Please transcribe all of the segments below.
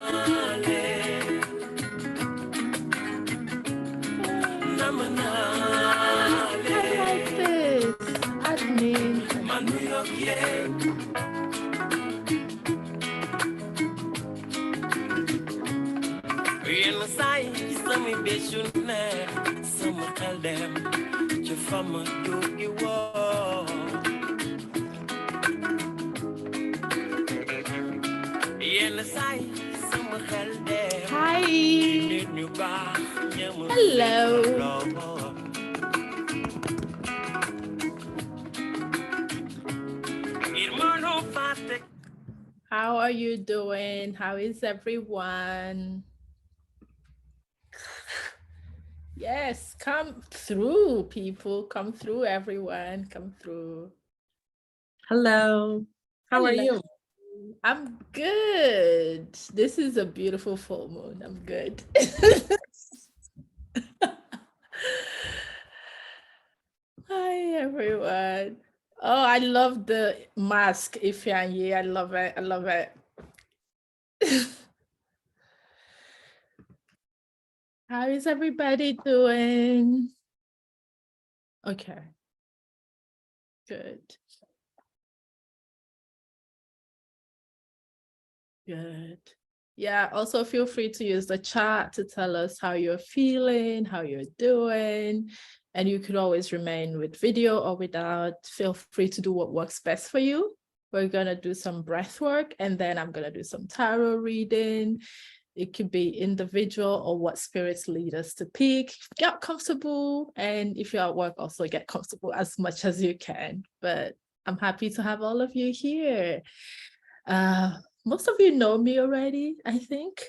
like this. Admin. Hi. Hello. How are you doing? How is everyone? Yes, come through, people. Come through, everyone. Come through. Hello. How are you? I'm good. This is a beautiful full moon. I'm good. Hi, everyone. Oh, I love the mask, Ifeanyi. I love it. I love it. How is everybody doing? Okay. Good. Good. Yeah, also feel free to use the chat to tell us how you're feeling, how you're doing. And you could always remain with video or without. Feel free to do what works best for you. We're going to do some breath work, and then I'm going to do some tarot reading. It could be individual or what spirits lead us to pick. Get comfortable. And if you're at work, also get comfortable as much as you can. But I'm happy to have all of you here. Most of you know me already, I think.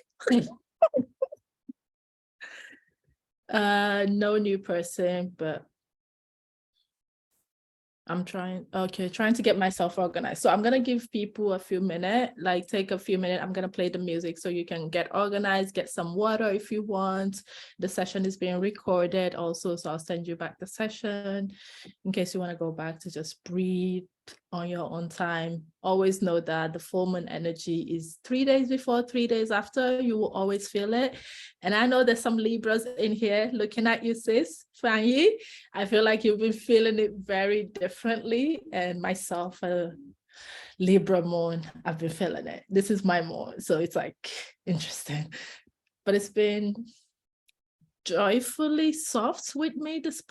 No new person, but I'm trying to get myself organized. So I'm going to give people a few minutes, like take a few minutes. I'm going to play the music so you can get organized, get some water if you want. The session is being recorded also, so I'll send you back the session in case you want to go back to just breathe on your own time. Always know that the full moon energy is 3 days before, 3 days after. You will always feel it. And I know there's some Libras in here looking at you, sis, Fanyi. I feel like you've been feeling it very differently. And myself, Libra moon, I've been feeling it. This is my moon, so it's like interesting. But it's been joyfully soft with me this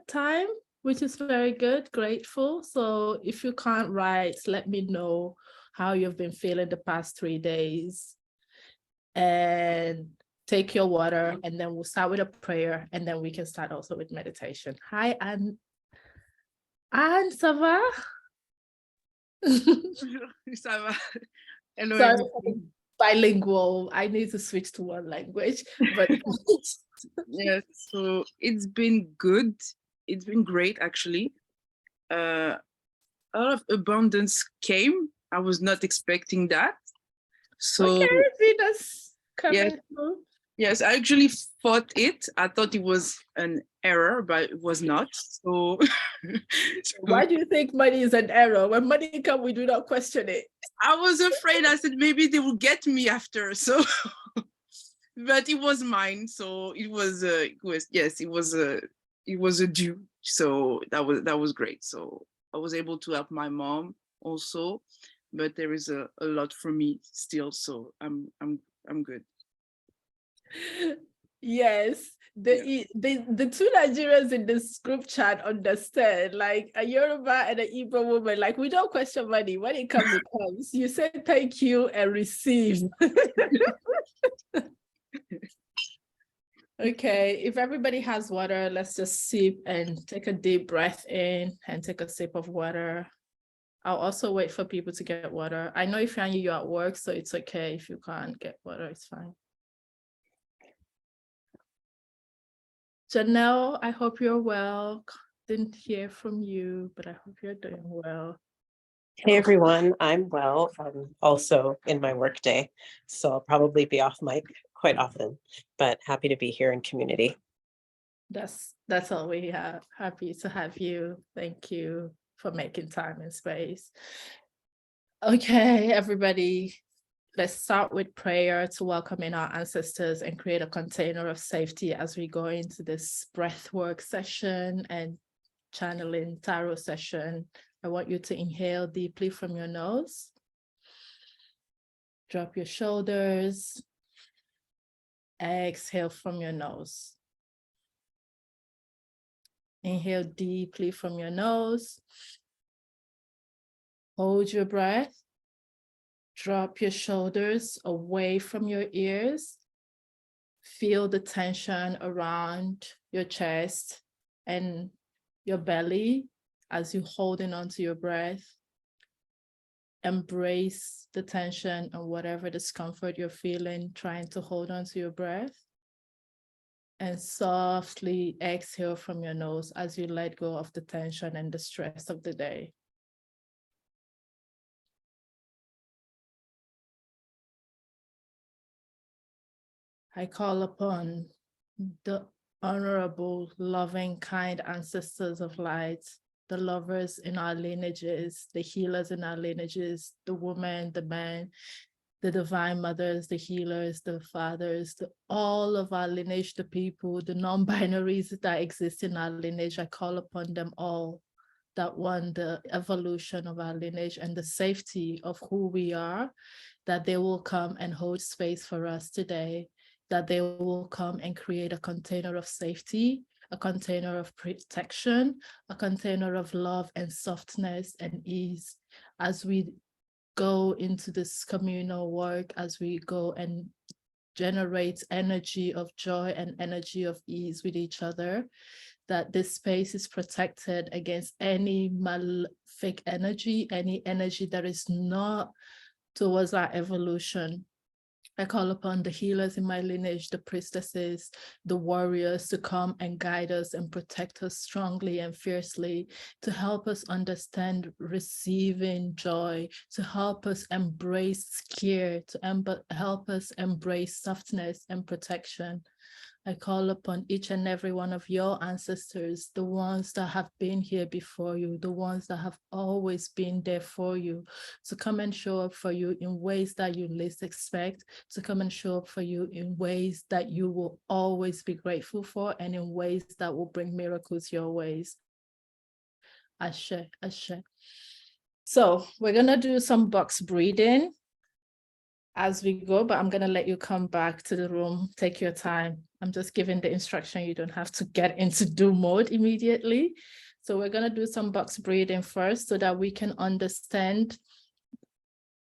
time, which is very good, grateful. So if you can't write, let me know how you've been feeling the past 3 days. And take your water, and then we'll start with a prayer, and then we can start also with meditation. Hi, Anne. Anne, ça va? Ça va. Hello, Sorry, everyone. bilingual. I need to switch to one language, but Yes, so it's been good. It's been great, actually. A lot of abundance came. I was not expecting that. So okay, Venus coming yes, through. yes, I actually thought it. I thought it was an error, but it was not. So, Why do you think money is an error? When money comes, we do not question it. I was afraid. I said maybe they will get me after. So, but it was mine. So it was a due. So that was great. So I was able to help my mom also, but there is a lot for me still. So I'm good. Yes, the two Nigerians in this group chat understand, like a Yoruba and an Igbo woman, like we don't question money. When it comes, it comes. You say thank you and receive. Okay, if everybody has water, let's just sip and take a deep breath in and take a sip of water. I'll also wait for people to get water. I know if you're at work, so it's okay if you can't get water, it's fine. Janelle, I hope you're well. Didn't hear from you, but I hope you're doing well. Hey everyone, I'm well. I'm also in my work day, so I'll probably be off mic quite often, but happy to be here in community. That's all we have. Happy to have you. Thank you for making time and space. Okay, everybody, Let's start with prayer to welcome in our ancestors and create a container of safety as we go into this breath work session and channeling tarot session. I want you to inhale deeply from your nose. Drop your shoulders. Exhale from your nose. Inhale deeply from your nose. Hold your breath. Drop your shoulders away from your ears. Feel the tension around your chest and your belly as you're holding onto your breath. Embrace the tension and whatever discomfort you're feeling, trying to hold onto your breath. And softly exhale from your nose as you let go of the tension and the stress of the day. I call upon the honorable, loving, kind ancestors of light, the lovers in our lineages, the healers in our lineages, the women, the men, the divine mothers, the healers, the fathers, all of our lineage, the people, the non-binaries that exist in our lineage. I call upon them all that want the evolution of our lineage and the safety of who we are, that they will come and hold space for us today, that they will come and create a container of safety, a container of protection, a container of love and softness and ease as we go into this communal work, as we go and generate energy of joy and energy of ease with each other, that this space is protected against any malefic energy, any energy that is not towards our evolution. I call upon the healers in my lineage, the priestesses, the warriors to come and guide us and protect us strongly and fiercely, to help us understand receiving joy, to help us embrace care, to help us embrace softness and protection. I call upon each and every one of your ancestors, the ones that have been here before you, the ones that have always been there for you, to come and show up for you in ways that you least expect, to come and show up for you in ways that you will always be grateful for, and in ways that will bring miracles your ways. Ashe, Ashe. So we're going to do some box breathing as we go, but I'm going to let you come back to the room. Take your time. I'm just giving the instruction. You don't have to get into do mode immediately. So we're going to do some box breathing first so that we can understand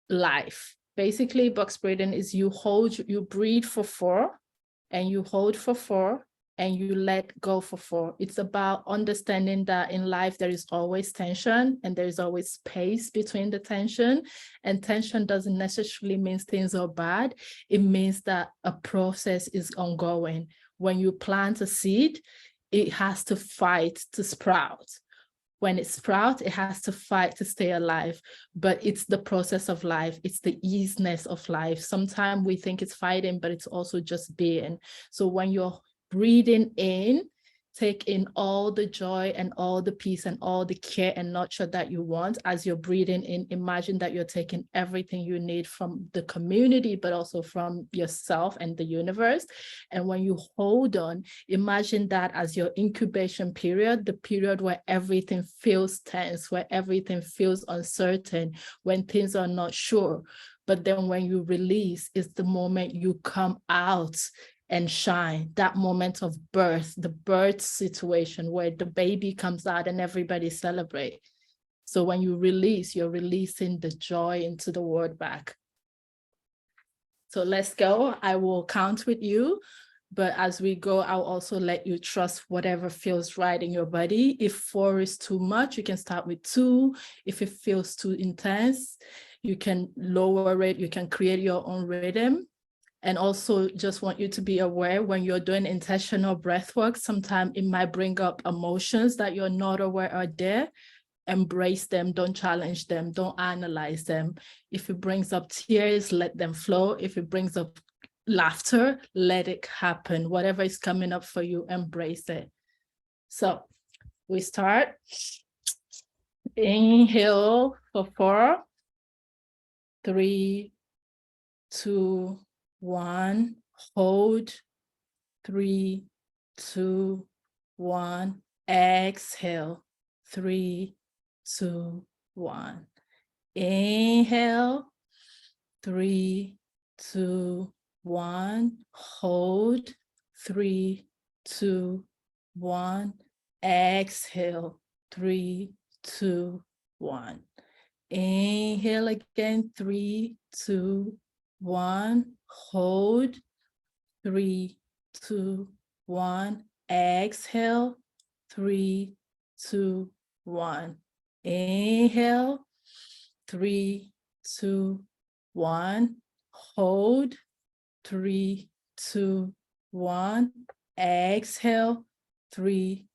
life. Basically, box breathing is you breathe for 4 and you hold for 4 and you let go for 4. It's about understanding that in life, there is always tension and there is always space between the tension. And tension doesn't necessarily mean things are bad. It means that a process is ongoing. When you plant a seed, it has to fight to sprout. When it sprouts, it has to fight to stay alive, but it's the process of life. It's the easiness of life. Sometimes we think it's fighting, but it's also just being. So when you're breathing in, take in all the joy and all the peace and all the care and nurture that you want. As you're breathing in, imagine that you're taking everything you need from the community, but also from yourself and the universe. And when you hold on, imagine that as your incubation period, the period where everything feels tense, where everything feels uncertain, when things are not sure. But then when you release, is the moment you come out and shine, that moment of birth, the birth situation where the baby comes out and everybody celebrates. So when you release, you're releasing the joy into the world back. So let's go. I will count with you, but as we go, I'll also let you trust whatever feels right in your body. If 4 is too much, you can start with 2. If it feels too intense, you can lower it. You can create your own rhythm. And also just want you to be aware when you're doing intentional breath work, sometimes it might bring up emotions that you're not aware are there. Embrace them, don't challenge them, don't analyze them. If it brings up tears, let them flow. If it brings up laughter, let it happen. Whatever is coming up for you, embrace it. So we start. Inhale for 4, 3, 2, 1. Hold. 3, 2, 1. Exhale. 3, 2, 1. Inhale. 3, 2, 1. Hold. 3, 2, 1. Exhale. 3, 2, 1. Inhale again. 3, 2, 1. Hold. 3, 2, 1. Exhale. 3, 2, 1. Inhale. 3, 2, 1. Hold. 3, 2, 1. Exhale. 3,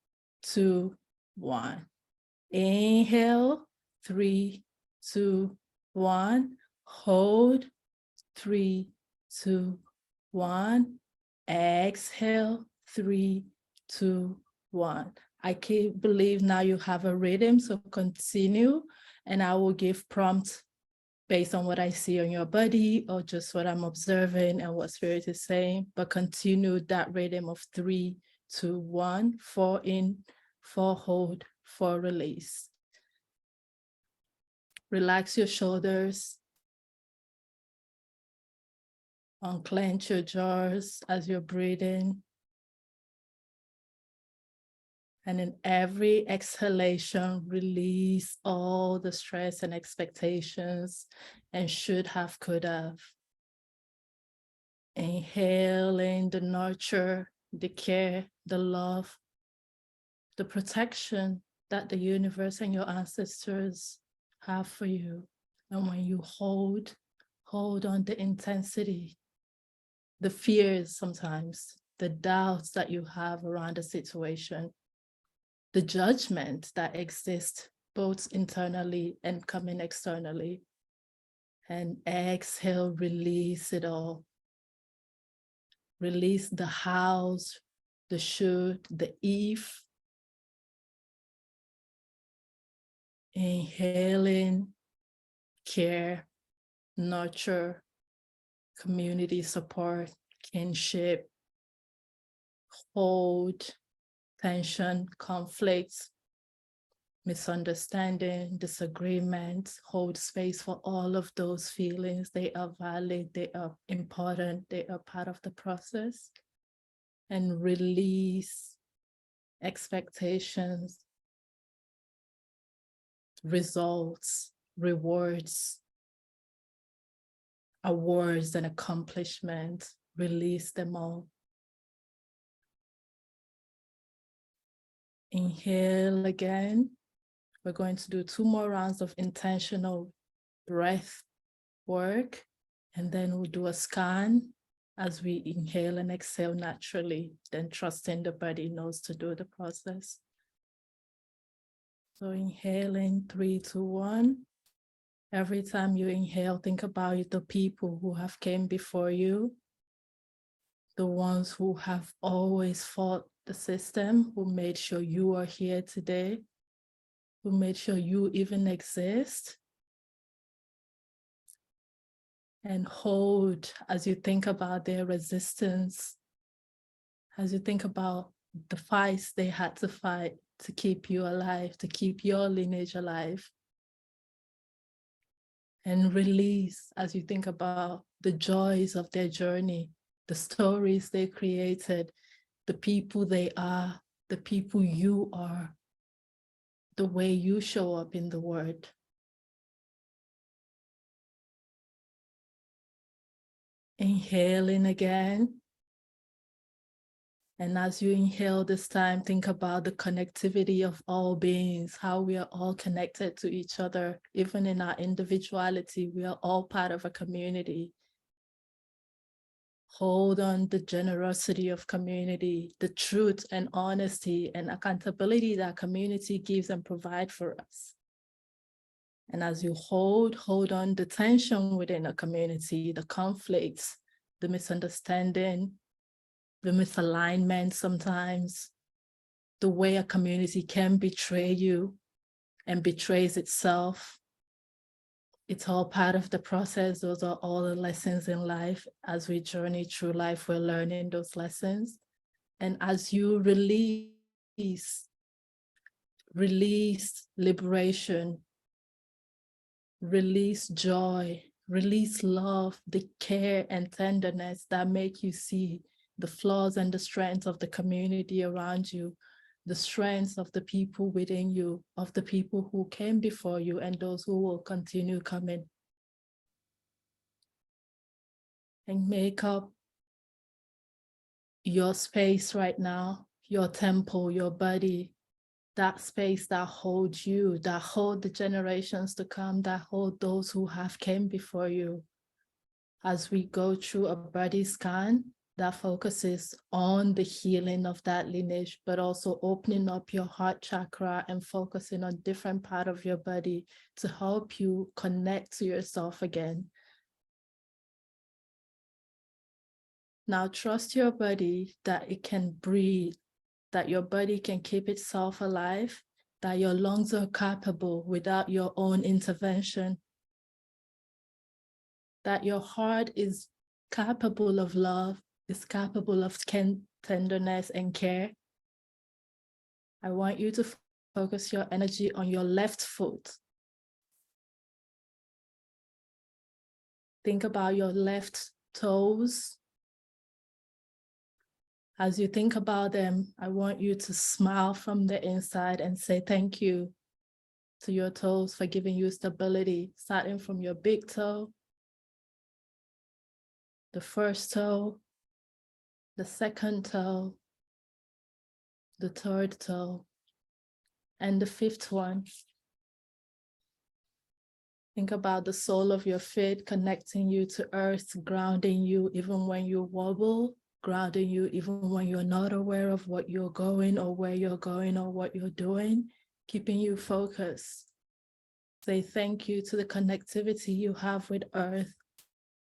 2, 1. Inhale. 3, 2, 1. Hold. 3, 2, 1. Exhale. 3, 2, 1. I can't believe now you have a rhythm, so continue, and I will give prompts based on what I see on your body or just what I'm observing and what spirit is saying, but continue that rhythm of 3, 2, 1, 4 in, 4 hold, 4 release. Relax your shoulders. Unclench your jaws as you're breathing. And in every exhalation, release all the stress and expectations and should have, could have. Inhaling the nurture, the care, the love, the protection that the universe and your ancestors have for you. And when you hold on the intensity, the fears sometimes, the doubts that you have around the situation, the judgment that exists both internally and coming externally. And exhale, release it all. Release the hows, the should, the if. Inhaling, care, nurture, community support, kinship, hold, tension, conflicts, misunderstanding, disagreement. Hold space for all of those feelings. They are valid, they are important, they are part of the process. And release expectations, results, rewards, awards and accomplishments. Release them all. Inhale again. We're going to do 2 more rounds of intentional breath work, and then we'll do a scan as we inhale and exhale naturally, then trusting the body knows to do the process. So inhaling, 3, 2, 1. Every time you inhale, think about the people who have came before you, the ones who have always fought the system, who made sure you are here today, who made sure you even exist. And hold as you think about their resistance, as you think about the fights they had to fight to keep you alive, to keep your lineage alive. And release as you think about the joys of their journey, the stories they created, the people they are, the people you are, the way you show up in the world. Inhaling again. And as you inhale this time, think about the connectivity of all beings, how we are all connected to each other. Even in our individuality, we are all part of a community. Hold on the generosity of community, the truth and honesty and accountability that community gives and provide for us. And as you hold on the tension within a community, the conflicts, the misunderstanding, the misalignment sometimes, the way a community can betray you and betrays itself. It's all part of the process. Those are all the lessons in life. As we journey through life, we're learning those lessons. And as you release liberation, release joy, release love, the care and tenderness that make you see the flaws and the strengths of the community around you, the strengths of the people within you, of the people who came before you and those who will continue coming. And make up your space right now, your temple, your body, that space that holds you, that hold the generations to come, that hold those who have came before you. As we go through a body scan that focuses on the healing of that lineage, but also opening up your heart chakra and focusing on different part of your body to help you connect to yourself again. Now trust your body that it can breathe, that your body can keep itself alive, that your lungs are capable without your own intervention, that your heart is capable of love, is capable of tenderness and care. I want you to focus your energy on your left foot. Think about your left toes. As you think about them, I want you to smile from the inside and say thank you to your toes for giving you stability, starting from your big toe, the first toe, the second toe, the third toe, and the fifth one. Think about the sole of your feet connecting you to earth, grounding you even when you wobble, grounding you even when you're not aware of what you're going or where you're going or what you're doing, keeping you focused. Say thank you to the connectivity you have with earth,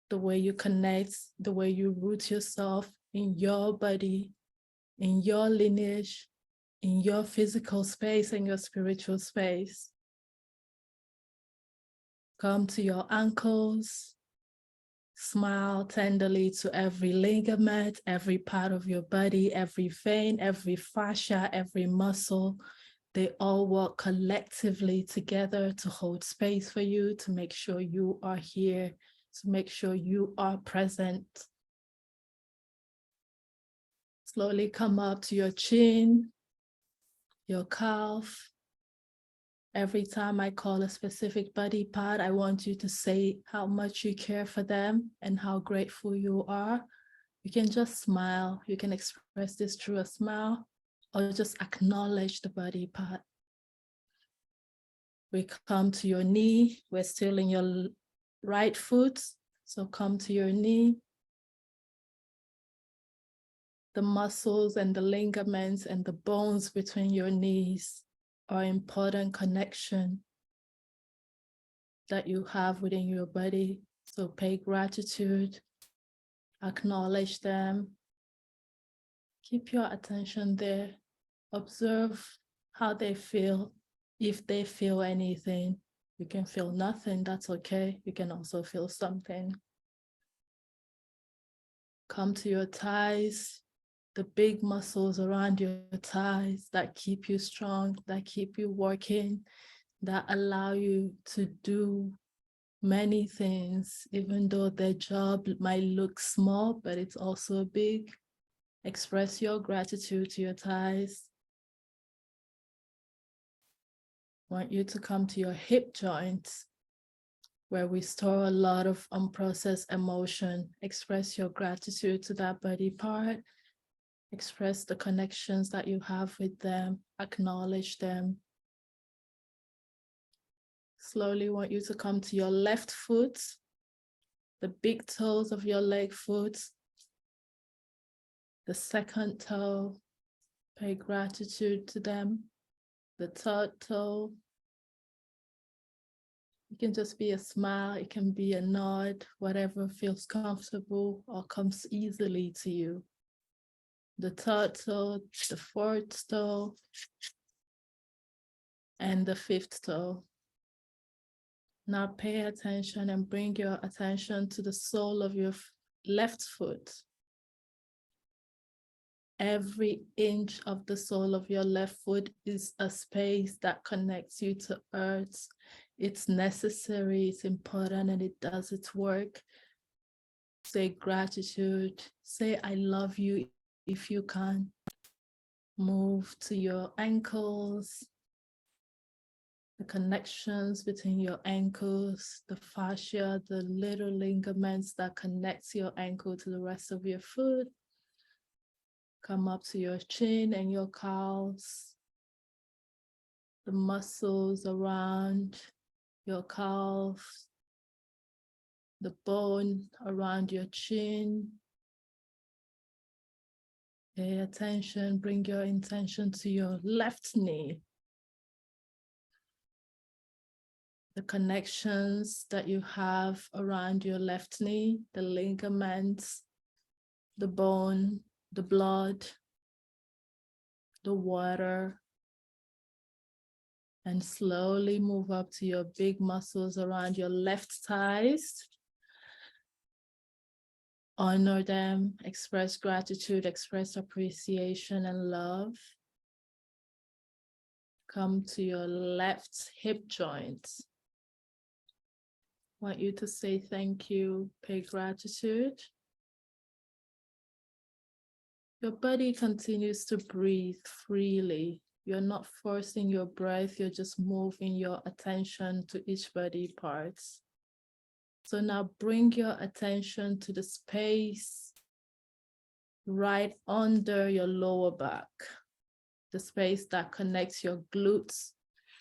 the way you connect, the way you root yourself in your body, in your lineage, in your physical space and your spiritual space. Come to your ankles, smile tenderly to every ligament, every part of your body, every vein, every fascia, every muscle. They all work collectively together to hold space for you, to make sure you are here, to make sure you are present. Slowly come up to your chin, your calf. Every time I call a specific body part, I want you to say how much you care for them and how grateful you are. You can just smile. You can express this through a smile or just acknowledge the body part. We come to your knee. We're still in your right foot. So come to your knee. The muscles and the ligaments and the bones between your knees are important connection that you have within your body. So pay gratitude, acknowledge them, keep your attention there, observe how they feel. If they feel anything, you can feel nothing, that's okay. You can also feel something. Come to your thighs, the big muscles around your thighs that keep you strong, that keep you working, that allow you to do many things, even though their job might look small, but it's also big. Express your gratitude to your thighs. I want you to come to your hip joints, where we store a lot of unprocessed emotion. Express your gratitude to that body part. Express the connections that you have with them. Acknowledge them. Slowly want you to come to your left foot, the big toes of your leg foot, the second toe, pay gratitude to them, the third toe. It can just be a smile, it can be a nod, whatever feels comfortable or comes easily to you. The third toe, the fourth toe, and the fifth toe. Now pay attention and bring your attention to the sole of your left foot. Every inch of the sole of your left foot is a space that connects you to earth. It's necessary, it's important, and it does its work. Say gratitude, say I love you if you can. Move to your ankles, the connections between your ankles, the fascia, the little ligaments that connects your ankle to the rest of your foot. Come up to your chin and your calves, the muscles around your calves, the bone around your chin. Pay attention, bring your intention to your left knee. The connections that you have around your left knee, the ligaments, the bone, the blood, the water, and slowly move up to your big muscles around your left thighs. Honor them, express gratitude, express appreciation and love. Come to your left hip joint. Want you to say thank you, pay gratitude. Your body continues to breathe freely. You're not forcing your breath, you're just moving your attention to each body parts. So now bring your attention to the space right under your lower back, the space that connects your glutes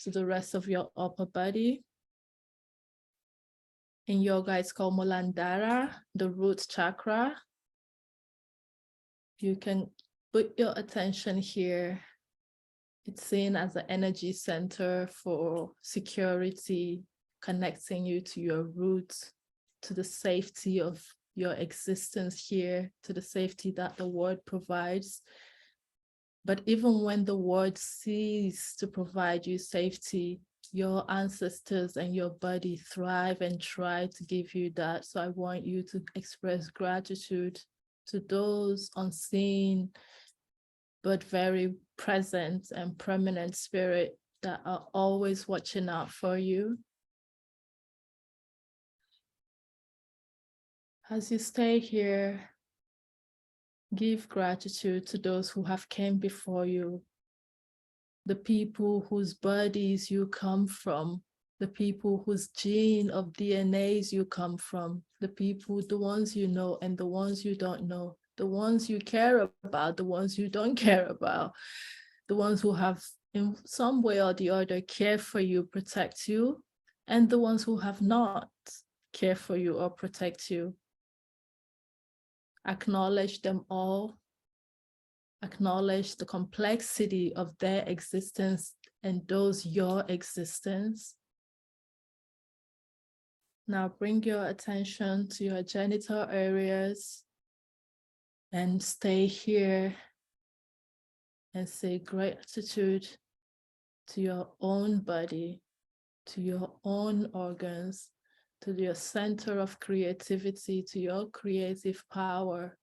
to the rest of your upper body. In yoga, it's called Muladhara, the root chakra. You can put your attention here. It's seen as an energy center for security, connecting you to your roots, to the safety of your existence here, to the safety that the world provides. But even when the world ceases to provide you safety, your ancestors and your body thrive and try to give you that. So I want you to express gratitude to those unseen but very present and permanent spirit that are always watching out for you. As you stay here, give gratitude to those who have came before you, the people whose bodies you come from, the people whose gene of DNAs you come from, the people, the ones you know and the ones you don't know, the ones you care about, the ones you don't care about, the ones who have in some way or the other care for you, protect you, and the ones who have not care for you or protect you. Acknowledge them all. Acknowledge the complexity of their existence and those your existence. Now bring your attention to your genital areas and stay here and say gratitude to your own body, to your own organs, to your center of creativity, to your creative power,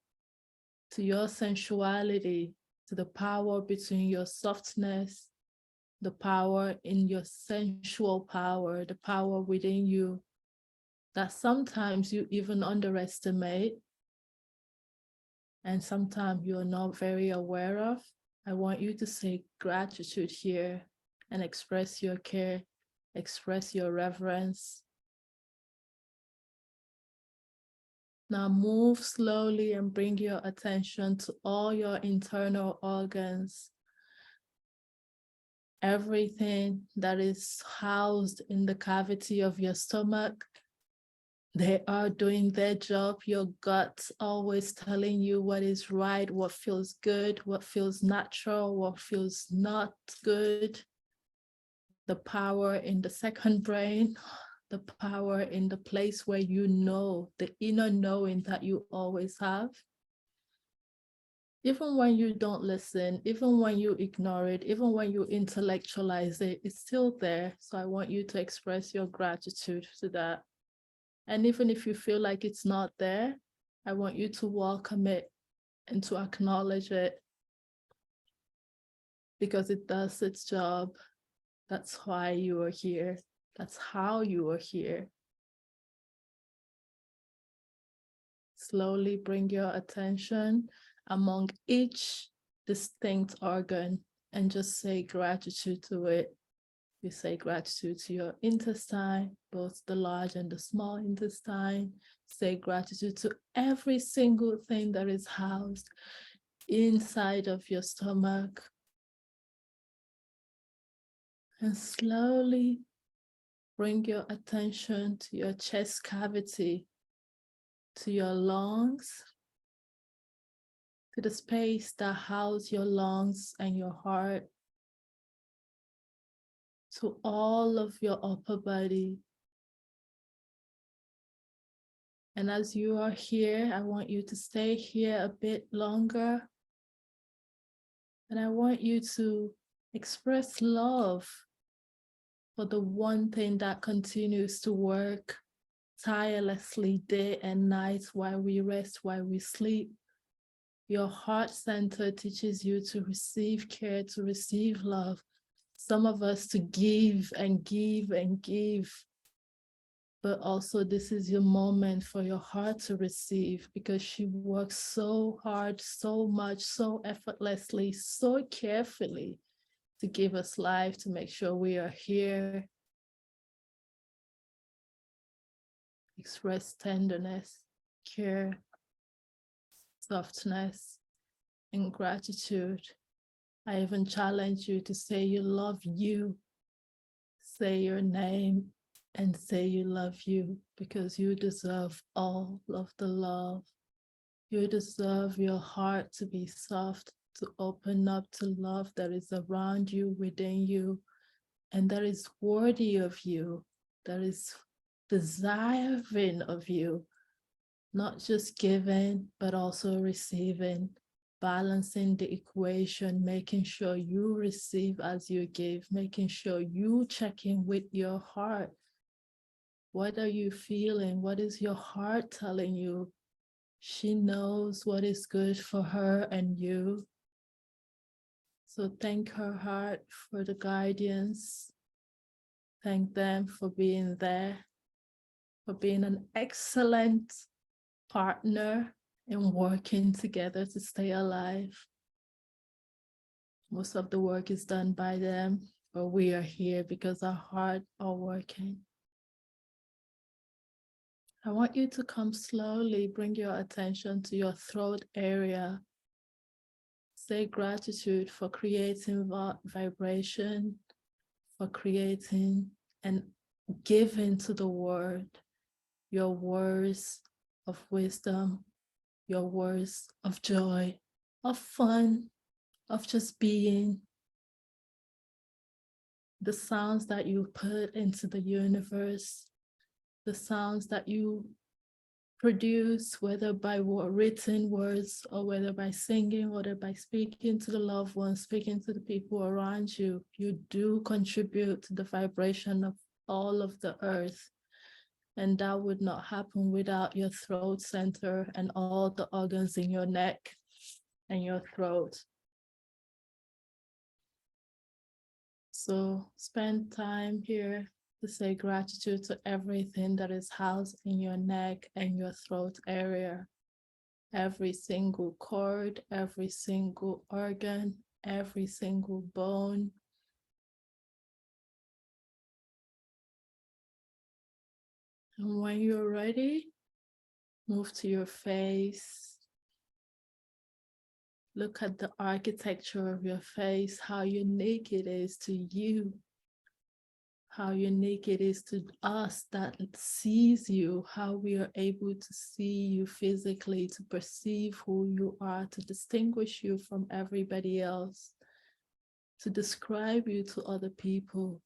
to your sensuality, to the power between your softness, the power in your sensual power, the power within you that sometimes you even underestimate and sometimes you're not very aware of. I want you to say gratitude here and express your care, express your reverence. Now move slowly and bring your attention to all your internal organs. Everything that is housed in the cavity of your stomach, they are doing their job. Your gut's always telling you what is right, what feels good, what feels natural, what feels not good. The power in the second brain, the power in the place where you know, the inner knowing that you always have. Even when you don't listen, even when you ignore it, even when you intellectualize it, it's still there. So I want you to express your gratitude to that. And even if you feel like it's not there, I want you to welcome it and to acknowledge it, because it does its job. That's why you are here. That's how you are here. Slowly bring your attention among each distinct organ and just say gratitude to it. You say gratitude to your intestine, both the large and the small intestine. Say gratitude to every single thing that is housed inside of your stomach. And slowly bring your attention to your chest cavity, to your lungs, to the space that houses your lungs and your heart, to all of your upper body. And as you are here, I want you to stay here a bit longer. And I want you to express love for the one thing that continues to work tirelessly day and night while we rest, while we sleep. Your heart center teaches you to receive care, to receive love. Some of us to give and give and give. But also this is your moment for your heart to receive, because she works so hard, so much, so effortlessly, so carefully to give us life, to make sure we are here. Express tenderness, care, softness, and gratitude. I even challenge you to say you love you. Say your name and say you love you, because you deserve all of the love. You deserve your heart to be soft, to open up to love that is around you, within you, and that is worthy of you, that is desiring of you, not just giving, but also receiving, balancing the equation, making sure you receive as you give, making sure you check in with your heart. What are you feeling? What is your heart telling you? She knows what is good for her and you. So thank her heart for the guidance. Thank them for being there, for being an excellent partner in working together to stay alive. Most of the work is done by them, but we are here because our hearts are working. I want you to come slowly, bring your attention to your throat area. Say gratitude for creating vibration, for creating and giving to the world your words of wisdom, your words of joy, of fun, of just being. The sounds that you put into the universe, the sounds that you produce, whether by written words or whether by singing, whether by speaking to the loved ones, speaking to the people around you, you do contribute to the vibration of all of the earth. And that would not happen without your throat center and all the organs in your neck and your throat. So spend time here to say gratitude to everything that is housed in your neck and your throat area. Every single cord, every single organ, every single bone. And when you're ready, move to your face. Look at the architecture of your face, how unique it is to you, how unique it is to us that sees you, how we are able to see you physically, to perceive who you are, to distinguish you from everybody else, to describe you to other people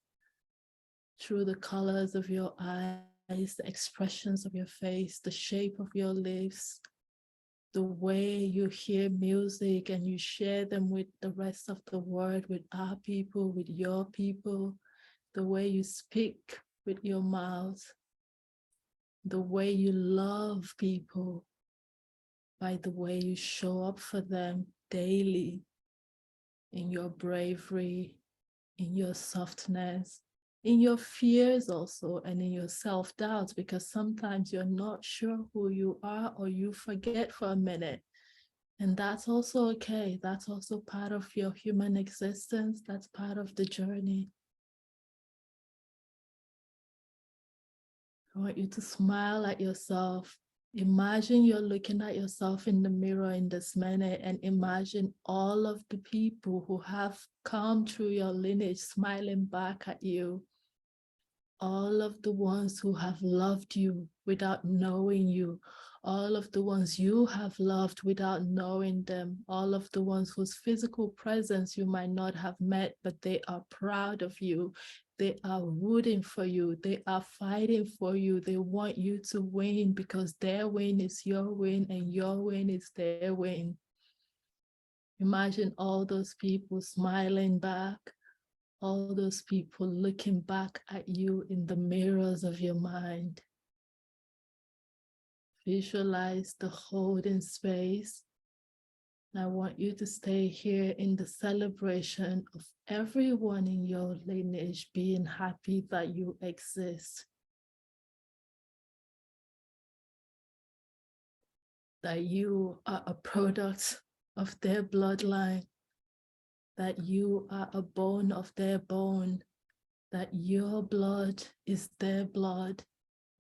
through the colors of your eyes, the expressions of your face, the shape of your lips, the way you hear music and you share them with the rest of the world, with our people, with your people, the way you speak with your mouth, the way you love people, by the way you show up for them daily in your bravery, in your softness, in your fears also, and in your self-doubts, because sometimes you're not sure who you are or you forget for a minute. And that's also okay. That's also part of your human existence. That's part of the journey. I want you to smile at yourself. Imagine you're looking at yourself in the mirror in this minute, and imagine all of the people who have come through your lineage smiling back at you. All of the ones who have loved you without knowing you, all of the ones you have loved without knowing them, all of the ones whose physical presence you might not have met, but they are proud of you. They are rooting for you. They are fighting for you. They want you to win because their win is your win and your win is their win. Imagine all those people smiling back, all those people looking back at you in the mirrors of your mind. Visualize the holding space. And I want you to stay here in the celebration of everyone in your lineage being happy that you exist. That you are a product of their bloodline. That you are a bone of their bone. That your blood is their blood,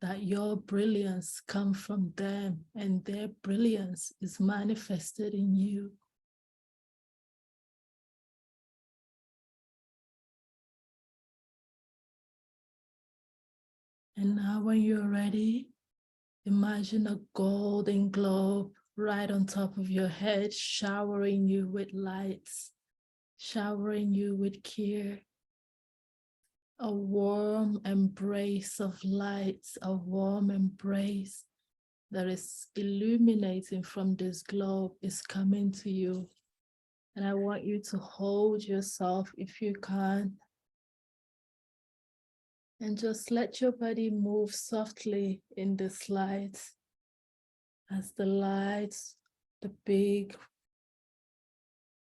that your brilliance comes from them and their brilliance is manifested in you. And now when you're ready, imagine a golden globe right on top of your head, showering you with lights, showering you with care. A warm embrace of lights, a warm embrace that is illuminating from this globe is coming to you. And I want you to hold yourself if you can. And just let your body move softly in this light. As the lights, the big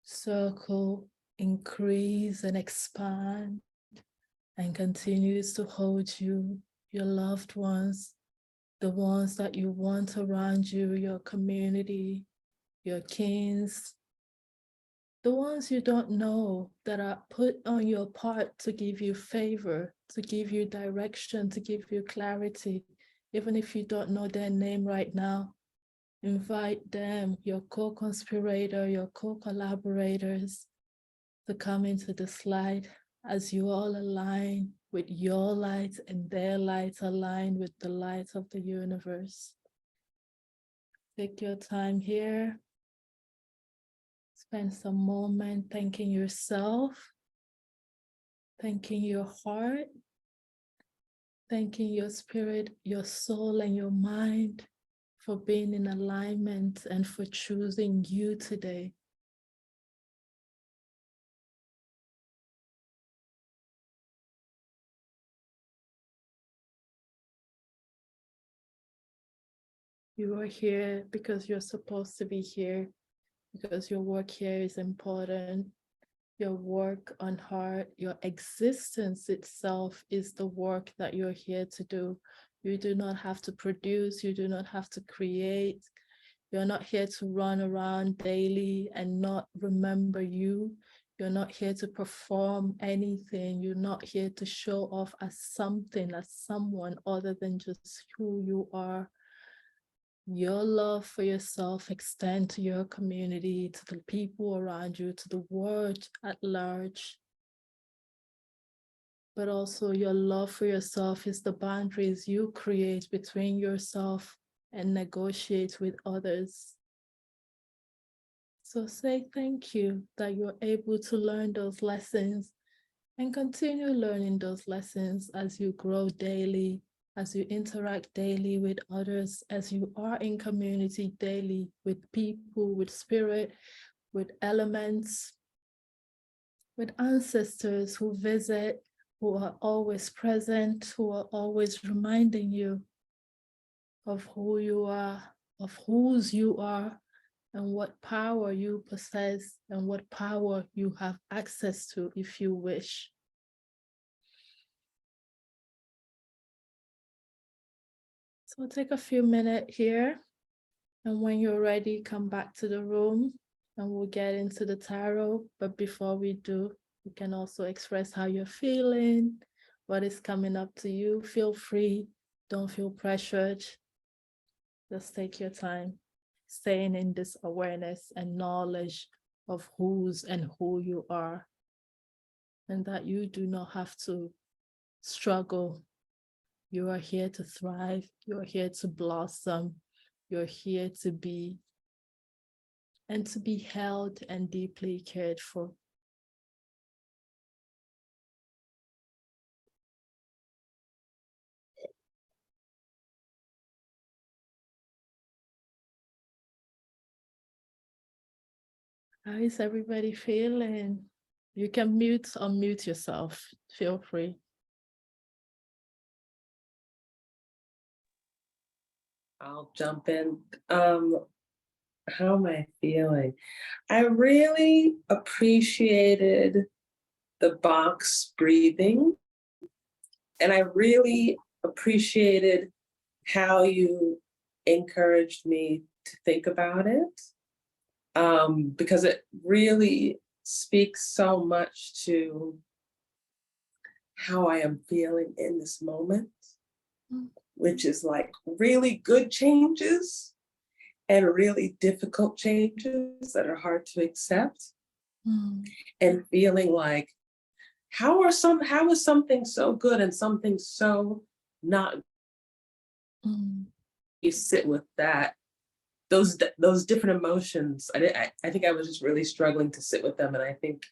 circle increase and expand and continues to hold you, your loved ones, the ones that you want around you, your community, your kins, the ones you don't know that are put on your part to give you favor, to give you direction, to give you clarity, even if you don't know their name right now. Invite them, your co-conspirator, your co-collaborators, to come into this light as you all align with your light and their light align with the light of the universe. Take your time here. Spend some moment thanking yourself, thanking your heart, thanking your spirit, your soul, and your mind for being in alignment and for choosing you today. You are here because you're supposed to be here, because your work here is important. Your work on heart, your existence itself is the work that you're here to do. You do not have to produce, you do not have to create. You're not here to run around daily and not remember you. You're not here to perform anything. You're not here to show off as something, as someone other than just who you are. Your love for yourself extend to your community, to the people around you, to the world at large. But also your love for yourself is the boundaries you create between yourself and negotiate with others. So say thank you that you're able to learn those lessons and continue learning those lessons as you grow daily, as you interact daily with others, as you are in community daily with people, with spirit, with elements, with ancestors who visit, who are always present, who are always reminding you of who you are, of whose you are, and what power you possess, and what power you have access to if you wish. So take a few minutes here, and when you're ready, come back to the room and we'll get into the tarot. But before we do, you can also express how you're feeling, what is coming up to you. Feel free, don't feel pressured. Just take your time, staying in this awareness and knowledge of whose and who you are, and that you do not have to struggle. You are here to thrive. You're here to blossom. You're here to be, and to be held and deeply cared for. How is everybody feeling? You can mute or unmute yourself. Feel free. I'll jump in. How am I feeling? I really appreciated the box breathing, and I really appreciated how you encouraged me to think about it, because it really speaks so much to how I am feeling in this moment, which is like really good changes and really difficult changes that are hard to accept, and feeling like, how is something so good and something so not? You sit with that, those different emotions. I think I was just really struggling to sit with them, and I think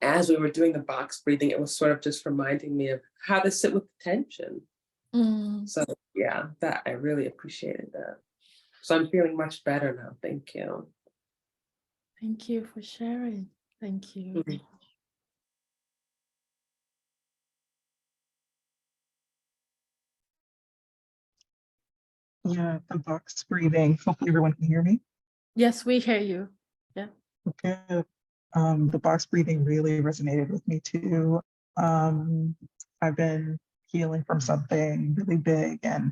as we were doing the box breathing, it was sort of just reminding me of how to sit with tension. So yeah, that I really appreciated that. So I'm feeling much better now. Thank you. Thank you for sharing. Thank you. Yeah, the box breathing. Hopefully everyone can hear me. Yes, we hear you. Yeah. Okay. The box breathing really resonated with me too. I've been healing from something really big, and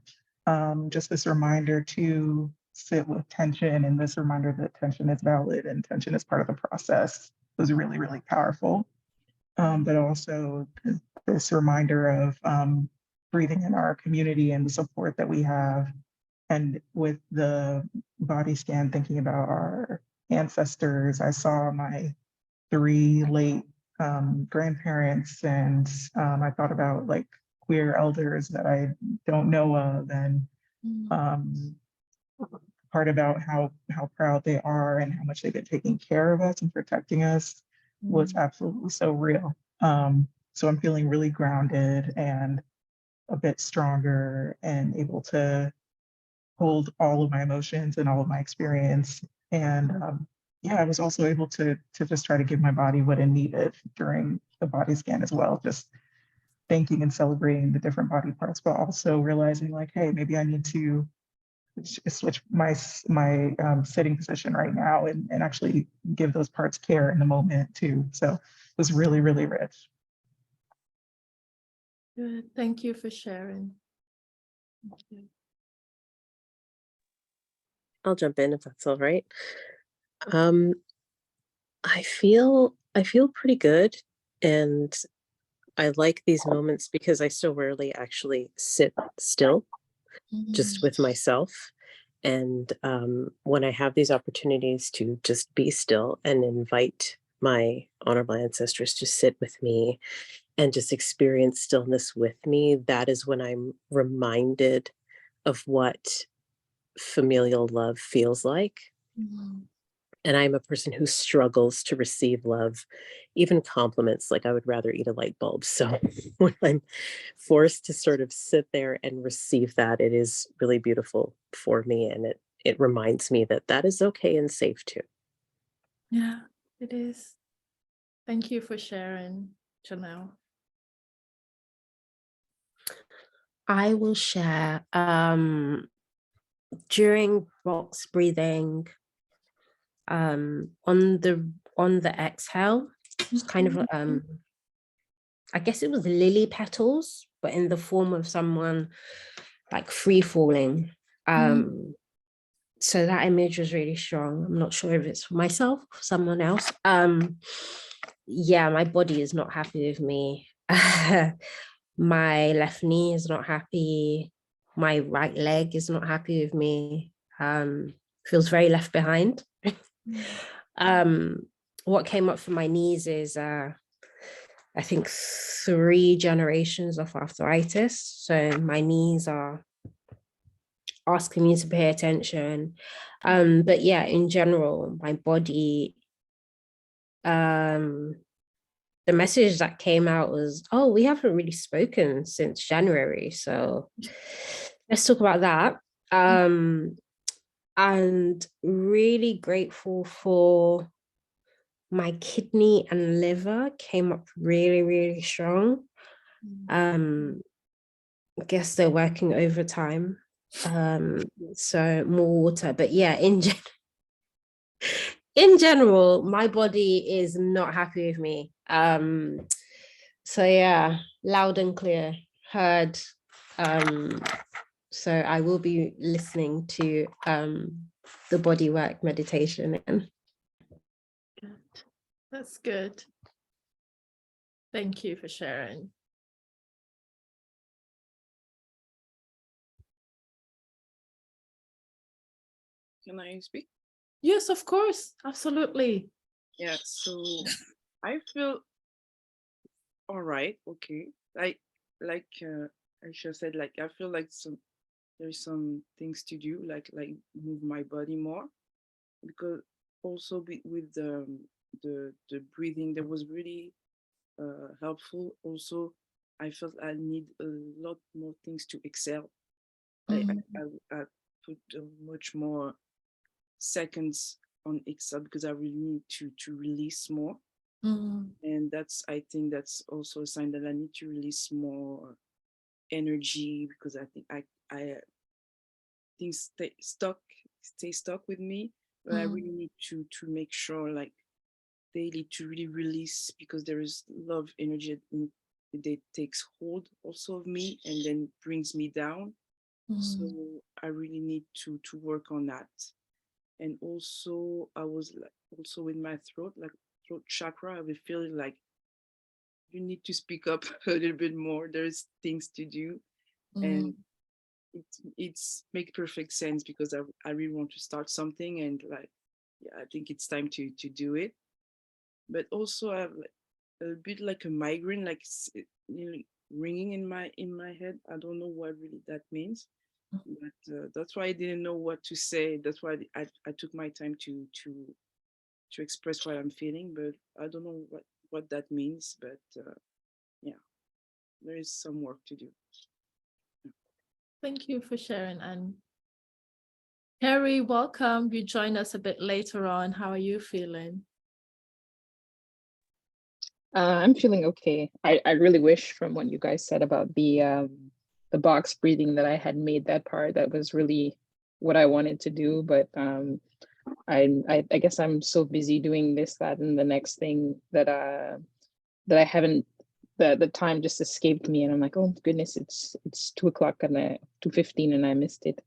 just this reminder to sit with tension, and this reminder that tension is valid and tension is part of the process was really, really powerful. But also this reminder of breathing in our community and the support that we have. And with the body scan, thinking about our ancestors, I saw my 3 late grandparents, and I thought about like queer elders that I don't know of, and part about how proud they are and how much they've been taking care of us and protecting us was absolutely so real. So I'm feeling really grounded and a bit stronger and able to hold all of my emotions and all of my experience. And yeah, I was also able to just try to give my body what it needed during the body scan as well, just thanking and celebrating the different body parts, but also realizing like, hey, maybe I need to switch my sitting position right now and actually give those parts care in the moment too. So it was really, really rich. Good. Thank you for sharing. Thank you. I'll jump in if that's all right. I feel pretty good, and I like these moments because I so rarely actually sit still just with myself. And when I have these opportunities to just be still and invite my honorable ancestors to sit with me and just experience stillness with me, that is when I'm reminded of what familial love feels like. And I'm a person who struggles to receive love, even compliments. Like I would rather eat a light bulb. So when I'm forced to sort of sit there and receive that, it is really beautiful for me. And it reminds me that that is okay and safe too. Yeah, it is. Thank you for sharing, Janelle. I will share during box breathing, on the exhale, it's kind of I guess it was lily petals, but in the form of someone like free falling. So that image was really strong. I'm not sure if it's for myself or someone else. Yeah, my body is not happy with me. My left knee is not happy. My right leg is not happy with me. Feels very left behind. What came up for my knees is I think 3 generations of arthritis. So my knees are asking me to pay attention. But yeah, in general, my body, the message that came out was, oh, we haven't really spoken since January. So let's talk about that. And really grateful for my kidney and liver came up really, really strong. I guess they're working overtime. So more water. But yeah, in general, my body is not happy with me. So yeah, loud and clear, heard. So I will be listening to the body work meditation. Good. That's good. Thank you for sharing. Can I speak? Yes, of course. Absolutely. Yeah, so I feel all right, okay. Like Aisha said, like I feel like there's some things to do, like move my body more, because also with the breathing that was really helpful. Also, I felt I need a lot more things to excel. I put much more seconds on Excel because I really need to release more. And I think that's also a sign that I need to release more energy, because I think I things stay stuck with me, but I really need to make sure, like daily, to really release, because there is a lot of energy that takes hold also of me and then brings me down. So I really need to work on that. And also I was like, also with my throat, like throat chakra, I would feel like you need to speak up a little bit more. There's things to do. And it's make perfect sense, because I really want to start something, and like, yeah, I think it's time to do it. But also I have like a bit like a migraine, like ringing in my head. I don't know what really that means, but that's why I didn't know what to say. That's why I took my time to express what I'm feeling, but I don't know what that means. But yeah, there is some work to do. Thank you for sharing. And Harry, welcome. You joined us a bit later on. How are you feeling? I'm feeling okay. I really wish, from what you guys said about the box breathing, that I had made that part. That was really what I wanted to do. But I guess I'm so busy doing this, that, and the next thing that I haven't, the time just escaped me, and I'm like, oh goodness, it's 2:00 and 2:15 and I missed it.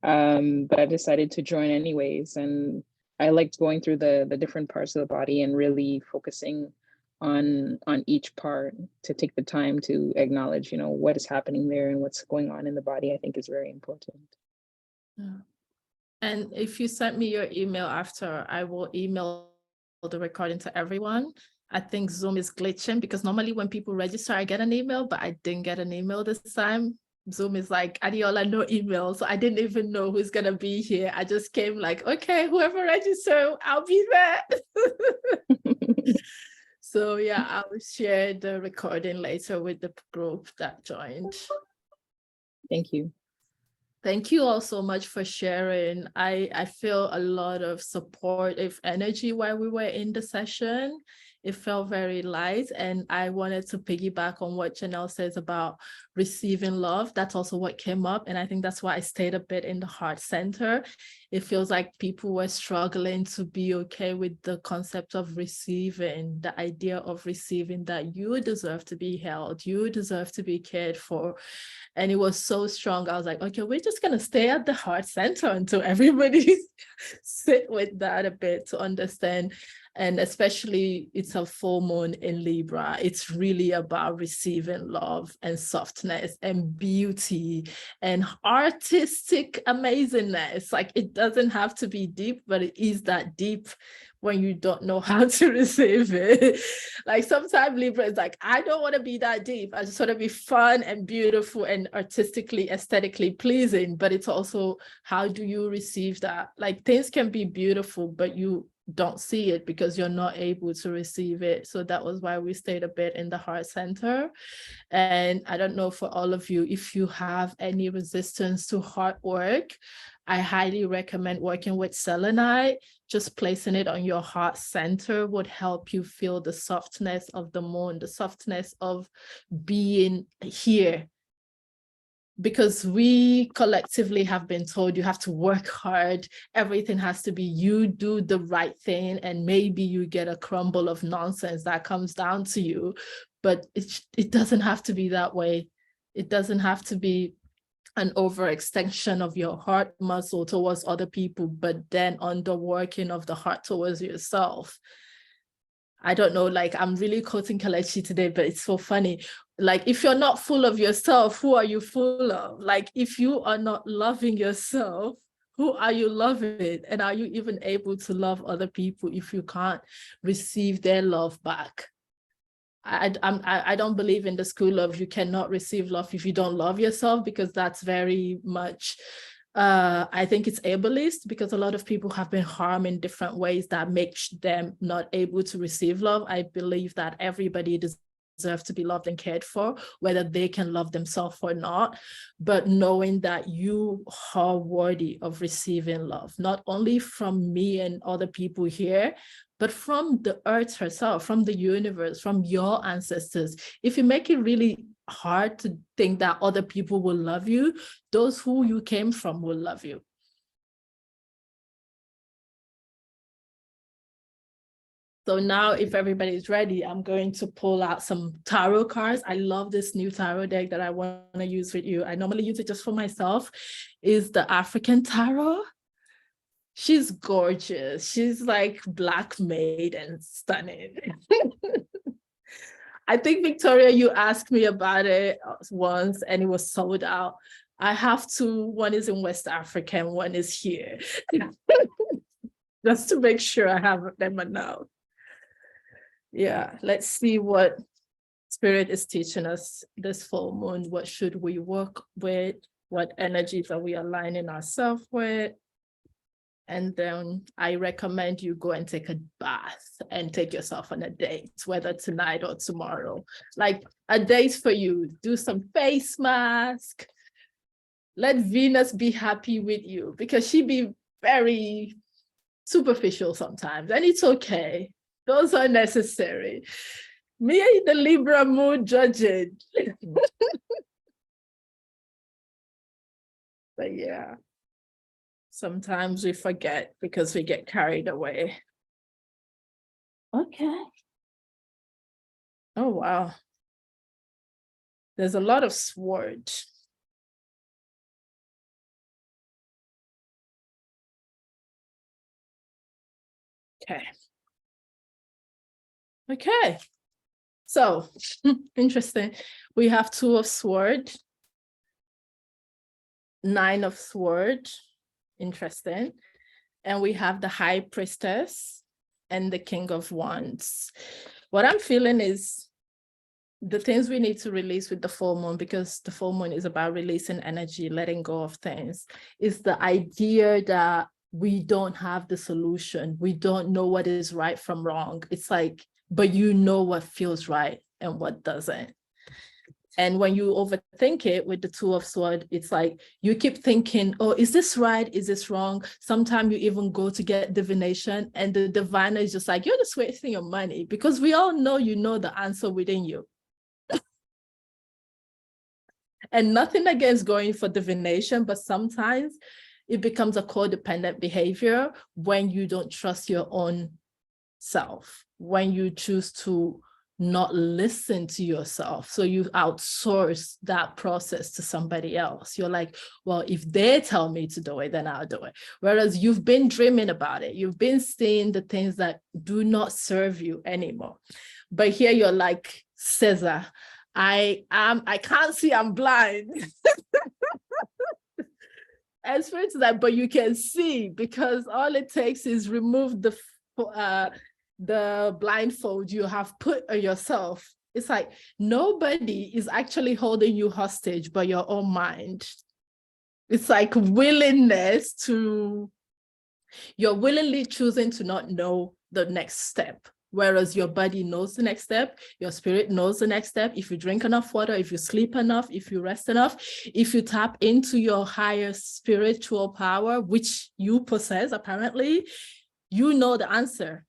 But I decided to join anyways, and I liked going through the different parts of the body and really focusing on each part, to take the time to acknowledge, what is happening there and what's going on in the body. I think is very important. Yeah. And if you sent me your email after, I will email the recording to everyone. I think Zoom is glitching, because normally when people register, I get an email, but I didn't get an email this time. Zoom is like, Adiola, no email. So I didn't even know who's going to be here. I just came like, okay, whoever registered, I'll be there. So yeah, I'll share the recording later with the group that joined. Thank you. Thank you all so much for sharing. I feel a lot of supportive energy while we were in the session. It felt very light, and I wanted to piggyback on what Janelle says about receiving love. That's also what came up, and I think that's why I stayed a bit in the heart center. It feels like people were struggling to be okay with the concept of receiving, the idea of receiving that you deserve to be held, you deserve to be cared for. And it was so strong. I was like, okay, we're just going to stay at the heart center until everybody sit with that a bit to understand. And especially it's a full moon in Libra. It's really about receiving love and softness and beauty and artistic amazingness. Like, it doesn't have to be deep, but it is that deep when you don't know how to receive it. Like, sometimes Libra is like, I don't want to be that deep. I just want to be fun and beautiful and artistically, aesthetically pleasing. But it's also, how do you receive that? Like, things can be beautiful, but you don't see it because you're not able to receive it. So that was why we stayed a bit in the heart center. And I don't know for all of you, if you have any resistance to heart work, I highly recommend working with selenite. Just placing it on your heart center would help you feel the softness of the moon, the softness of being here. Because we collectively have been told you have to work hard, everything has to be, you do the right thing, and maybe you get a crumble of nonsense that comes down to you. But it doesn't have to be that way. It doesn't have to be an overextension of your heart muscle towards other people, but then underworking of the heart towards yourself. I don't know, like, I'm really quoting Kalechi today, but it's so funny. Like, if you're not full of yourself, who are you full of? Like, if you are not loving yourself, who are you loving? And are you even able to love other people if you can't receive their love back? I don't believe in the school of you cannot receive love if you don't love yourself, because that's very much, I think it's ableist, because a lot of people have been harmed in different ways that makes them not able to receive love. I believe that everybody deserve to be loved and cared for, whether they can love themselves or not, but knowing that you are worthy of receiving love, not only from me and other people here, but from the earth herself, from the universe, from your ancestors. If you make it really hard to think that other people will love you, those who you came from will love you. So now, if everybody's ready, I'm going to pull out some tarot cards. I love this new tarot deck that I want to use with you. I normally use it just for myself. Is the African tarot. She's gorgeous. She's like black maid and stunning. I think, Victoria, you asked me about it once and it was sold out. I have two. One is in West Africa and one is here. Just to make sure I have them enough. Yeah, let's see what Spirit is teaching us this full moon. What should we work with? What energies are we aligning ourselves with? And then I recommend you go and take a bath and take yourself on a date, whether tonight or tomorrow. Like, a date for you. Do some face mask. Let Venus be happy with you, because she be very superficial sometimes, and it's okay. Those are necessary. Me and the Libra mood judging. But yeah, sometimes we forget because we get carried away. Okay. Oh, wow. There's a lot of sword. Okay. Okay. So, interesting. We have 2 of sword, 9 of sword. Interesting. And we have the High Priestess and the King of Wands. What I'm feeling is the things we need to release with the full moon, because the full moon is about releasing energy, letting go of things, is the idea that we don't have the solution. We don't know what is right from wrong. It's like, but you know what feels right and what doesn't. And when you overthink it with the Two of Swords, it's like you keep thinking, oh, is this right? Is this wrong? Sometimes you even go to get divination and the diviner is just like, you're just wasting your money, because we all know you know the answer within you. And nothing against going for divination, but sometimes it becomes a codependent behavior when you don't trust your own self, when you choose to not listen to yourself. So you outsource that process to somebody else. You're like, well, if they tell me to do it, then I'll do it. Whereas you've been dreaming about it. You've been seeing the things that do not serve you anymore. But here you're like, Caesar, I can't see, I'm blind. And Spirit is like, but you can see, because all it takes is remove the blindfold you have put on yourself. It's like nobody is actually holding you hostage but your own mind. It's like willingness to, you're willingly choosing to not know the next step, whereas your body knows the next step, your spirit knows the next step. If you drink enough water, if you sleep enough, if you rest enough, if you tap into your higher spiritual power, which you possess apparently, you know the answer.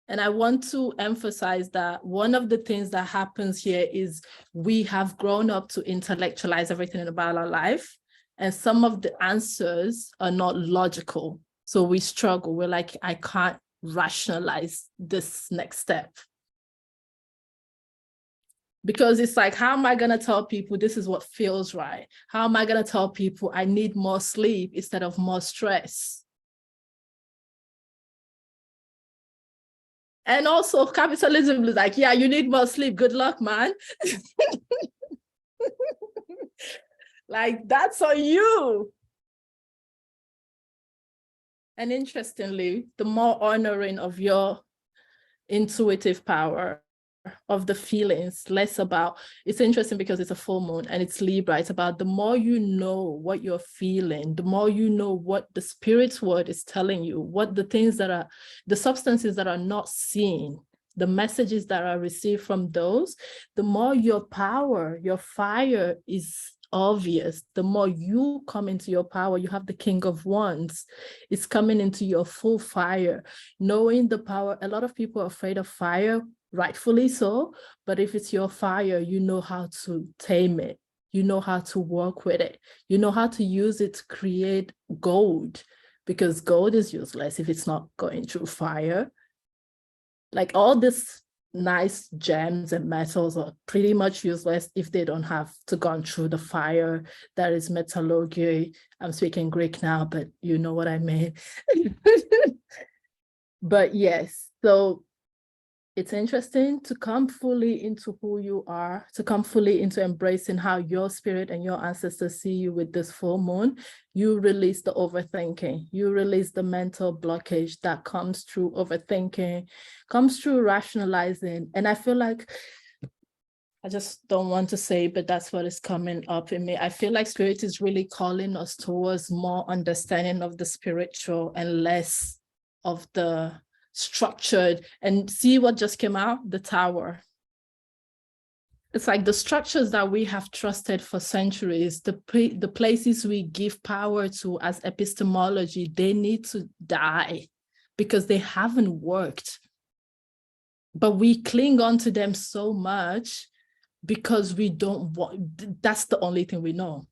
And I want to emphasize that one of the things that happens here is we have grown up to intellectualize everything about our life. And some of the answers are not logical. So we struggle. We're like, I can't rationalize this next step. Because it's like, how am I going to tell people this is what feels right? How am I going to tell people I need more sleep instead of more stress? And also capitalism is like, yeah, you need more sleep. Good luck, man. Like, that's on you. And interestingly, the more honoring of your intuitive power, of the feelings, less about, it's interesting because it's a full moon and it's Libra. It's about the more you know what you're feeling, the more you know what the spirit's word is telling you, what the things that are, the substances that are not seen, the messages that are received from those, the more your power, your fire is obvious, the more you come into your power. You have the King of Wands. It's coming into your full fire, knowing the power. A lot of people are afraid of fire, rightfully so, but if it's your fire, you know how to tame it. You know how to work with it. You know how to use it to create gold, because gold is useless if it's not going through fire. Like all this nice gems and metals are pretty much useless if they don't have to gone through the fire. That is metallurgy. I'm speaking Greek now, but you know what I mean. But yes, so it's interesting to come fully into who you are, to come fully into embracing how your spirit and your ancestors see you with this full moon. You release the overthinking, you release the mental blockage that comes through overthinking, comes through rationalizing. And I feel like, I just don't want to say, but that's what is coming up in me. I feel like spirit is really calling us towards more understanding of the spiritual and less of the structured. And see what just came out, the Tower. It's like the structures that we have trusted for centuries, the places we give power to as epistemology, they need to die because they haven't worked. But we cling on to them so much because we don't want, that's the only thing we know.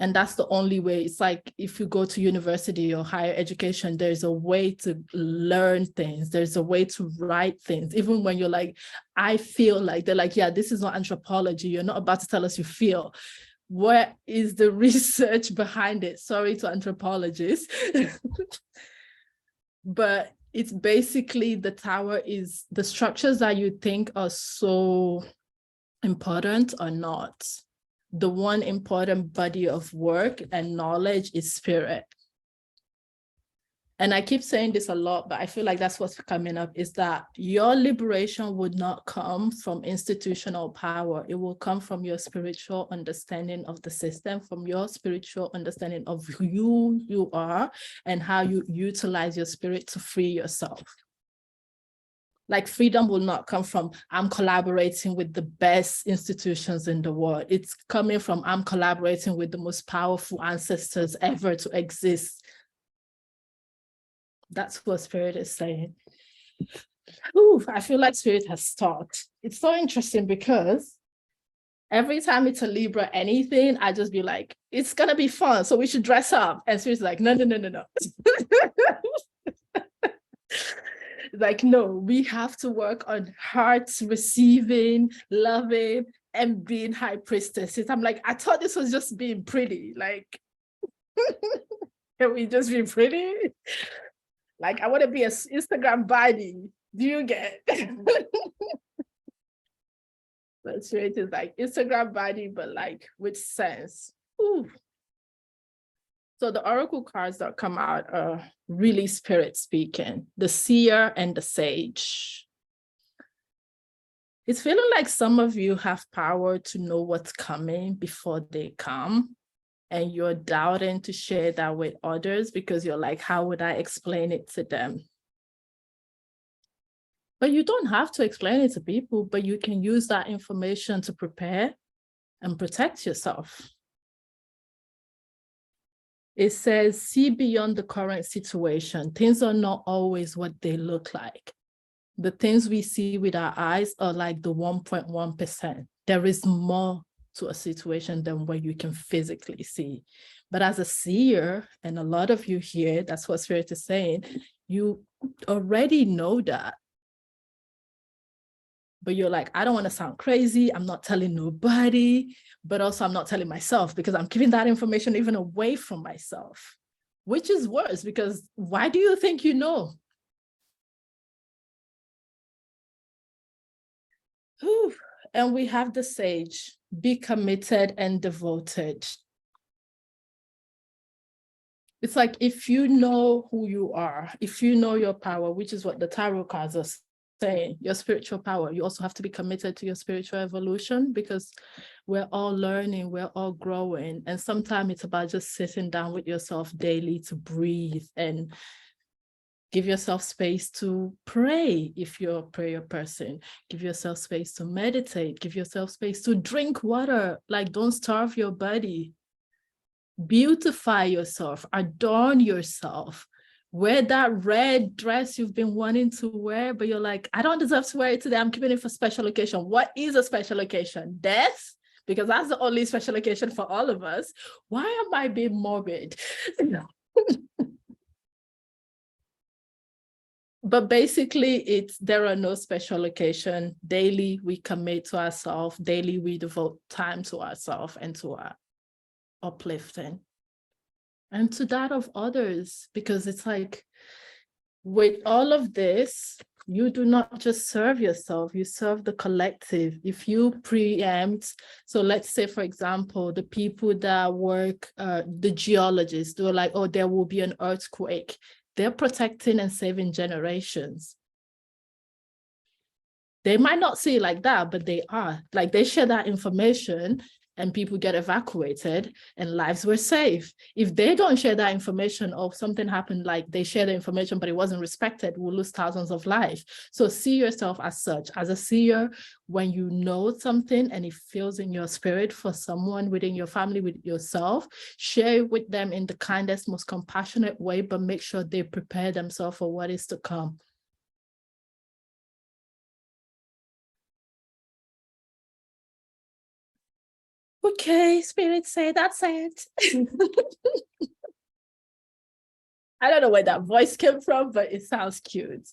And that's the only way. It's like if you go to university or higher education, there's a way to learn things. There's a way to write things. Even when you're like, I feel like, they're like, yeah, this is not anthropology. You're not about to tell us you feel. Where is the research behind it? Sorry to anthropologists. But it's basically the Tower is the structures that you think are so important are not. The one important body of work and knowledge is spirit. And I keep saying this a lot, but I feel like that's what's coming up, is that your liberation would not come from institutional power. It will come from your spiritual understanding of the system, from your spiritual understanding of who you are and how you utilize your spirit to free yourself. Like freedom will not come from, I'm collaborating with the best institutions in the world. It's coming from, I'm collaborating with the most powerful ancestors ever to exist. That's what spirit is saying. Ooh, I feel like spirit has taught. It's so interesting because every time it's a Libra anything, I just be like, it's gonna be fun, so we should dress up. And spirit's like, no. Like, no, we have to work on hearts receiving, loving, and being high priestesses. I'm like, I thought this was just being pretty. Like, can we just be pretty? Like, I want to be an Instagram body. Do you get? But spirit is like Instagram body, but like with sense. Ooh. So the oracle cards that come out are really spirit speaking, the seer and the sage. It's feeling like some of you have power to know what's coming before they come, and you're doubting to share that with others because you're like, how would I explain it to them? But you don't have to explain it to people, but you can use that information to prepare and protect yourself. It says, see beyond the current situation. Things are not always what they look like. The things we see with our eyes are like the 1.1%. There is more to a situation than what you can physically see. But as a seer, and a lot of you here, that's what Spirit is saying, you already know that. But you're like, I don't want to sound crazy. I'm not telling nobody, but also I'm not telling myself because I'm giving that information even away from myself, which is worse because why do you think you know? Whew. And we have the sage, be committed and devoted. It's like, if you know who you are, if you know your power, which is what the tarot cards are saying, your spiritual power, you also have to be committed to your spiritual evolution because we're all learning, we're all growing. And sometimes it's about just sitting down with yourself daily to breathe and give yourself space to pray if you're a prayer person. Give yourself space to meditate. Give yourself space to drink water. Like, don't starve your body. Beautify yourself. Adorn yourself. Wear that red dress you've been wanting to wear, but you're like, I don't deserve to wear it today. I'm keeping it for special occasion. What is a special occasion? Death? Because that's the only special occasion for all of us. Why am I being morbid? But basically, there are no special occasion. Daily, we commit to ourselves. Daily, we devote time to ourselves and to our uplifting and to that of others. Because it's like, with all of this, you do not just serve yourself, you serve the collective. If you preempt, so let's say, for example, the people that work, the geologists, they're like, oh, there will be an earthquake. They're protecting and saving generations. They might not see it like that, but they are. Like, they share that information and people get evacuated and lives were saved. If they don't share that information or something happened, like they share the information, but it wasn't respected, we'll lose thousands of lives. So see yourself as such. As a seer, when you know something and it feels in your spirit for someone within your family, with yourself, share it with them in the kindest, most compassionate way, but make sure they prepare themselves for what is to come. Okay, spirits say that's it. I don't know where that voice came from, but it sounds cute.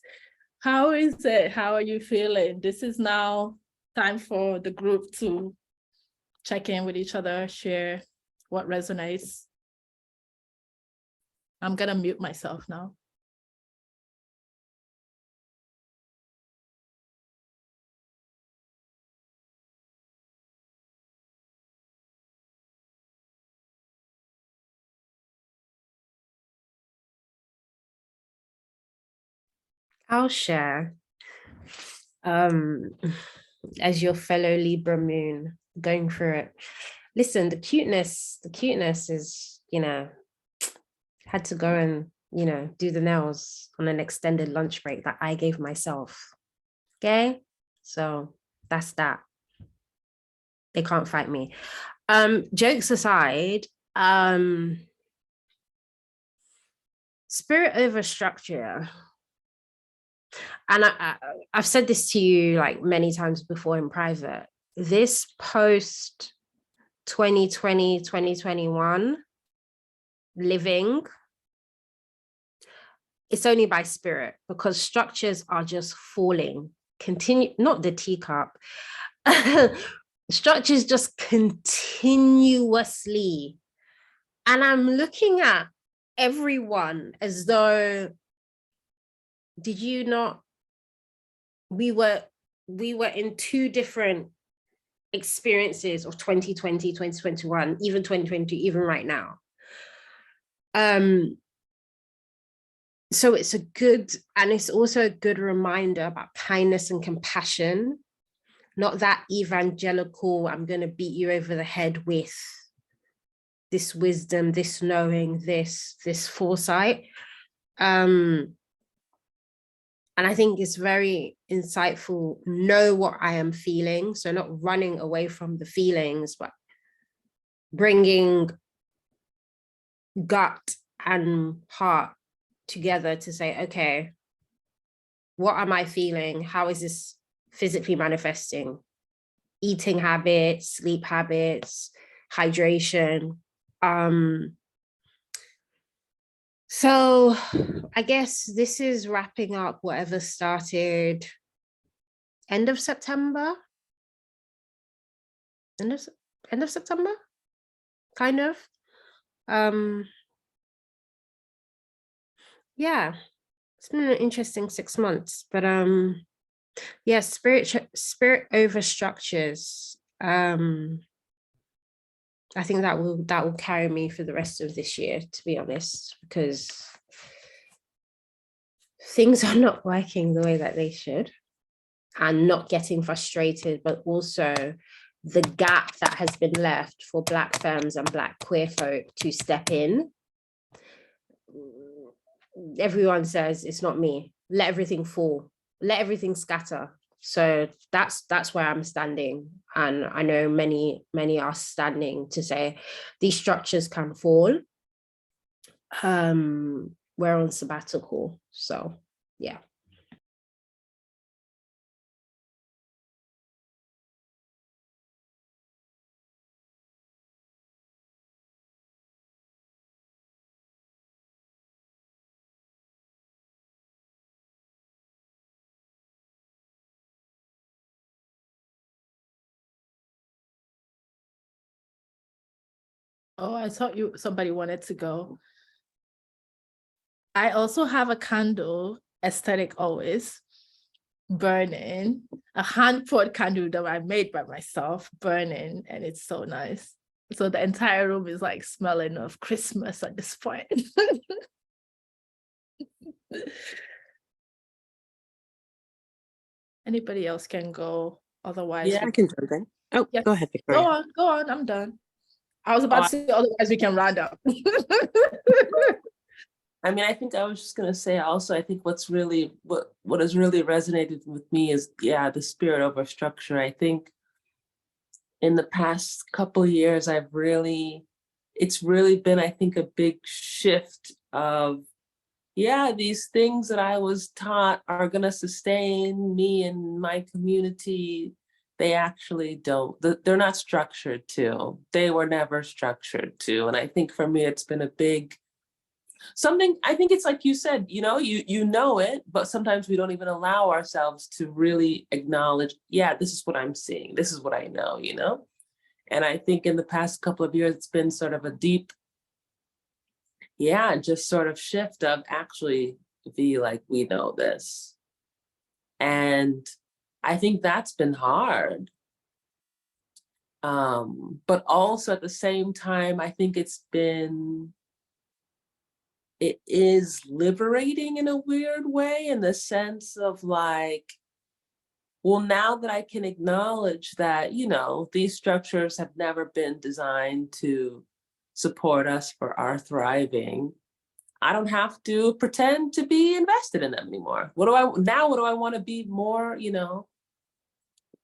How is it? How are you feeling? This is now time for the group to check in with each other, share what resonates. I'm gonna mute myself now. I'll share. As your fellow Libra moon going through it. Listen, the cuteness is, had to go and, do the nails on an extended lunch break that I gave myself. Okay? So that's that. They can't fight me. Jokes aside, spirit over structure. And I've said this to you like many times before in private. This post 2020, 2021 living, it's only by spirit, because structures are just falling. Not the teacup. Structures just continuously. And I'm looking at everyone as though, did you not, we were in two different experiences of 2020, 2021, even 2022, even right now. So it's a good, and it's also a good reminder about kindness and compassion, not that evangelical, I'm going to beat you over the head with this wisdom, this knowing, this foresight. And I think it's very insightful, know what I am feeling. So not running away from the feelings, but bringing gut and heart together to say, okay, what am I feeling? How is this physically manifesting? Eating habits, sleep habits, hydration. So I guess this is wrapping up whatever started end of September, kind of. Yeah, it's been an interesting 6 months, but yeah, spirit over structures. I think that will carry me for the rest of this year, to be honest, because things are not working the way that they should, and not getting frustrated, but also the gap that has been left for Black femmes and Black queer folk to step in. Everyone says it's not me. Let everything fall. Let everything scatter. So that's where I'm standing. And I know many are standing to say these structures can fall. We're on sabbatical. So yeah. Oh, I thought somebody wanted to go. I also have a candle, aesthetic always, burning, a hand-poured candle that I made by myself, burning, and it's so nice. So the entire room is like smelling of Christmas at this point. Anybody else can go, otherwise. Yeah, I can jump in. Oh, yes. Go ahead, Victoria. Go on, I'm done. I was about to say, otherwise we can round up. I mean, I think I was just going to say also, I think what has really resonated with me is, yeah, the spirit over structure. I think in the past couple of years, it's really been, I think, a big shift of, yeah, these things that I was taught are going to sustain me and my community. They actually don't. They're not structured to. They were never structured to. And I think for me, it's been a big something. I think it's like you said, you know it, but sometimes we don't even allow ourselves to really acknowledge, yeah, this is what I'm seeing. This is what I know, And I think in the past couple of years, it's been sort of a deep, just sort of shift of actually be like, we know this. And I think that's been hard. But also at the same time, I think it's been it is liberating in a weird way, in the sense of like, well, now that I can acknowledge that, you know, these structures have never been designed to support us for our thriving, I don't have to pretend to be invested in them anymore. What do I want to be more, you know?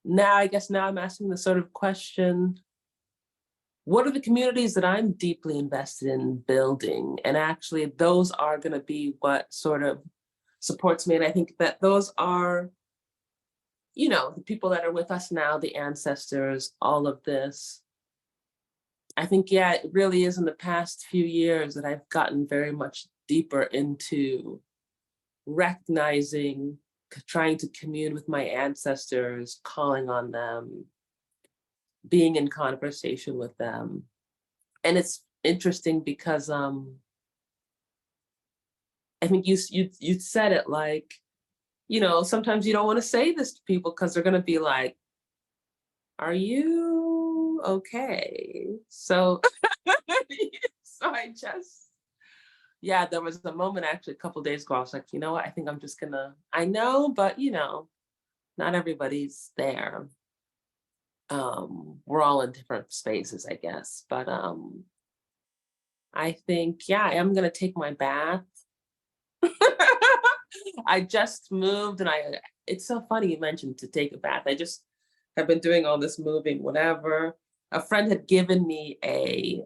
Now, I guess now I'm asking the sort of question, what are the communities that I'm deeply invested in building? And actually, those are going to be what sort of supports me. And I think that those are, you know, the people that are with us now, the ancestors, all of this. I think, yeah, it really is in the past few years that I've gotten very much deeper into recognizing, trying to commune with my ancestors, calling on them, being in conversation with them. And it's interesting because I think you said it, like, you know, sometimes you don't want to say this to people because they're going to be like, are you okay? So, so I just, yeah, there was a moment actually a couple of days ago, I was like, you know what, I think I'm just gonna, I know, but you know, not everybody's there. We're all in different spaces, I guess. But I think, yeah, I am gonna take my bath. I just moved, and it's so funny you mentioned to take a bath. I just have been doing all this moving, whatever. A friend had given me a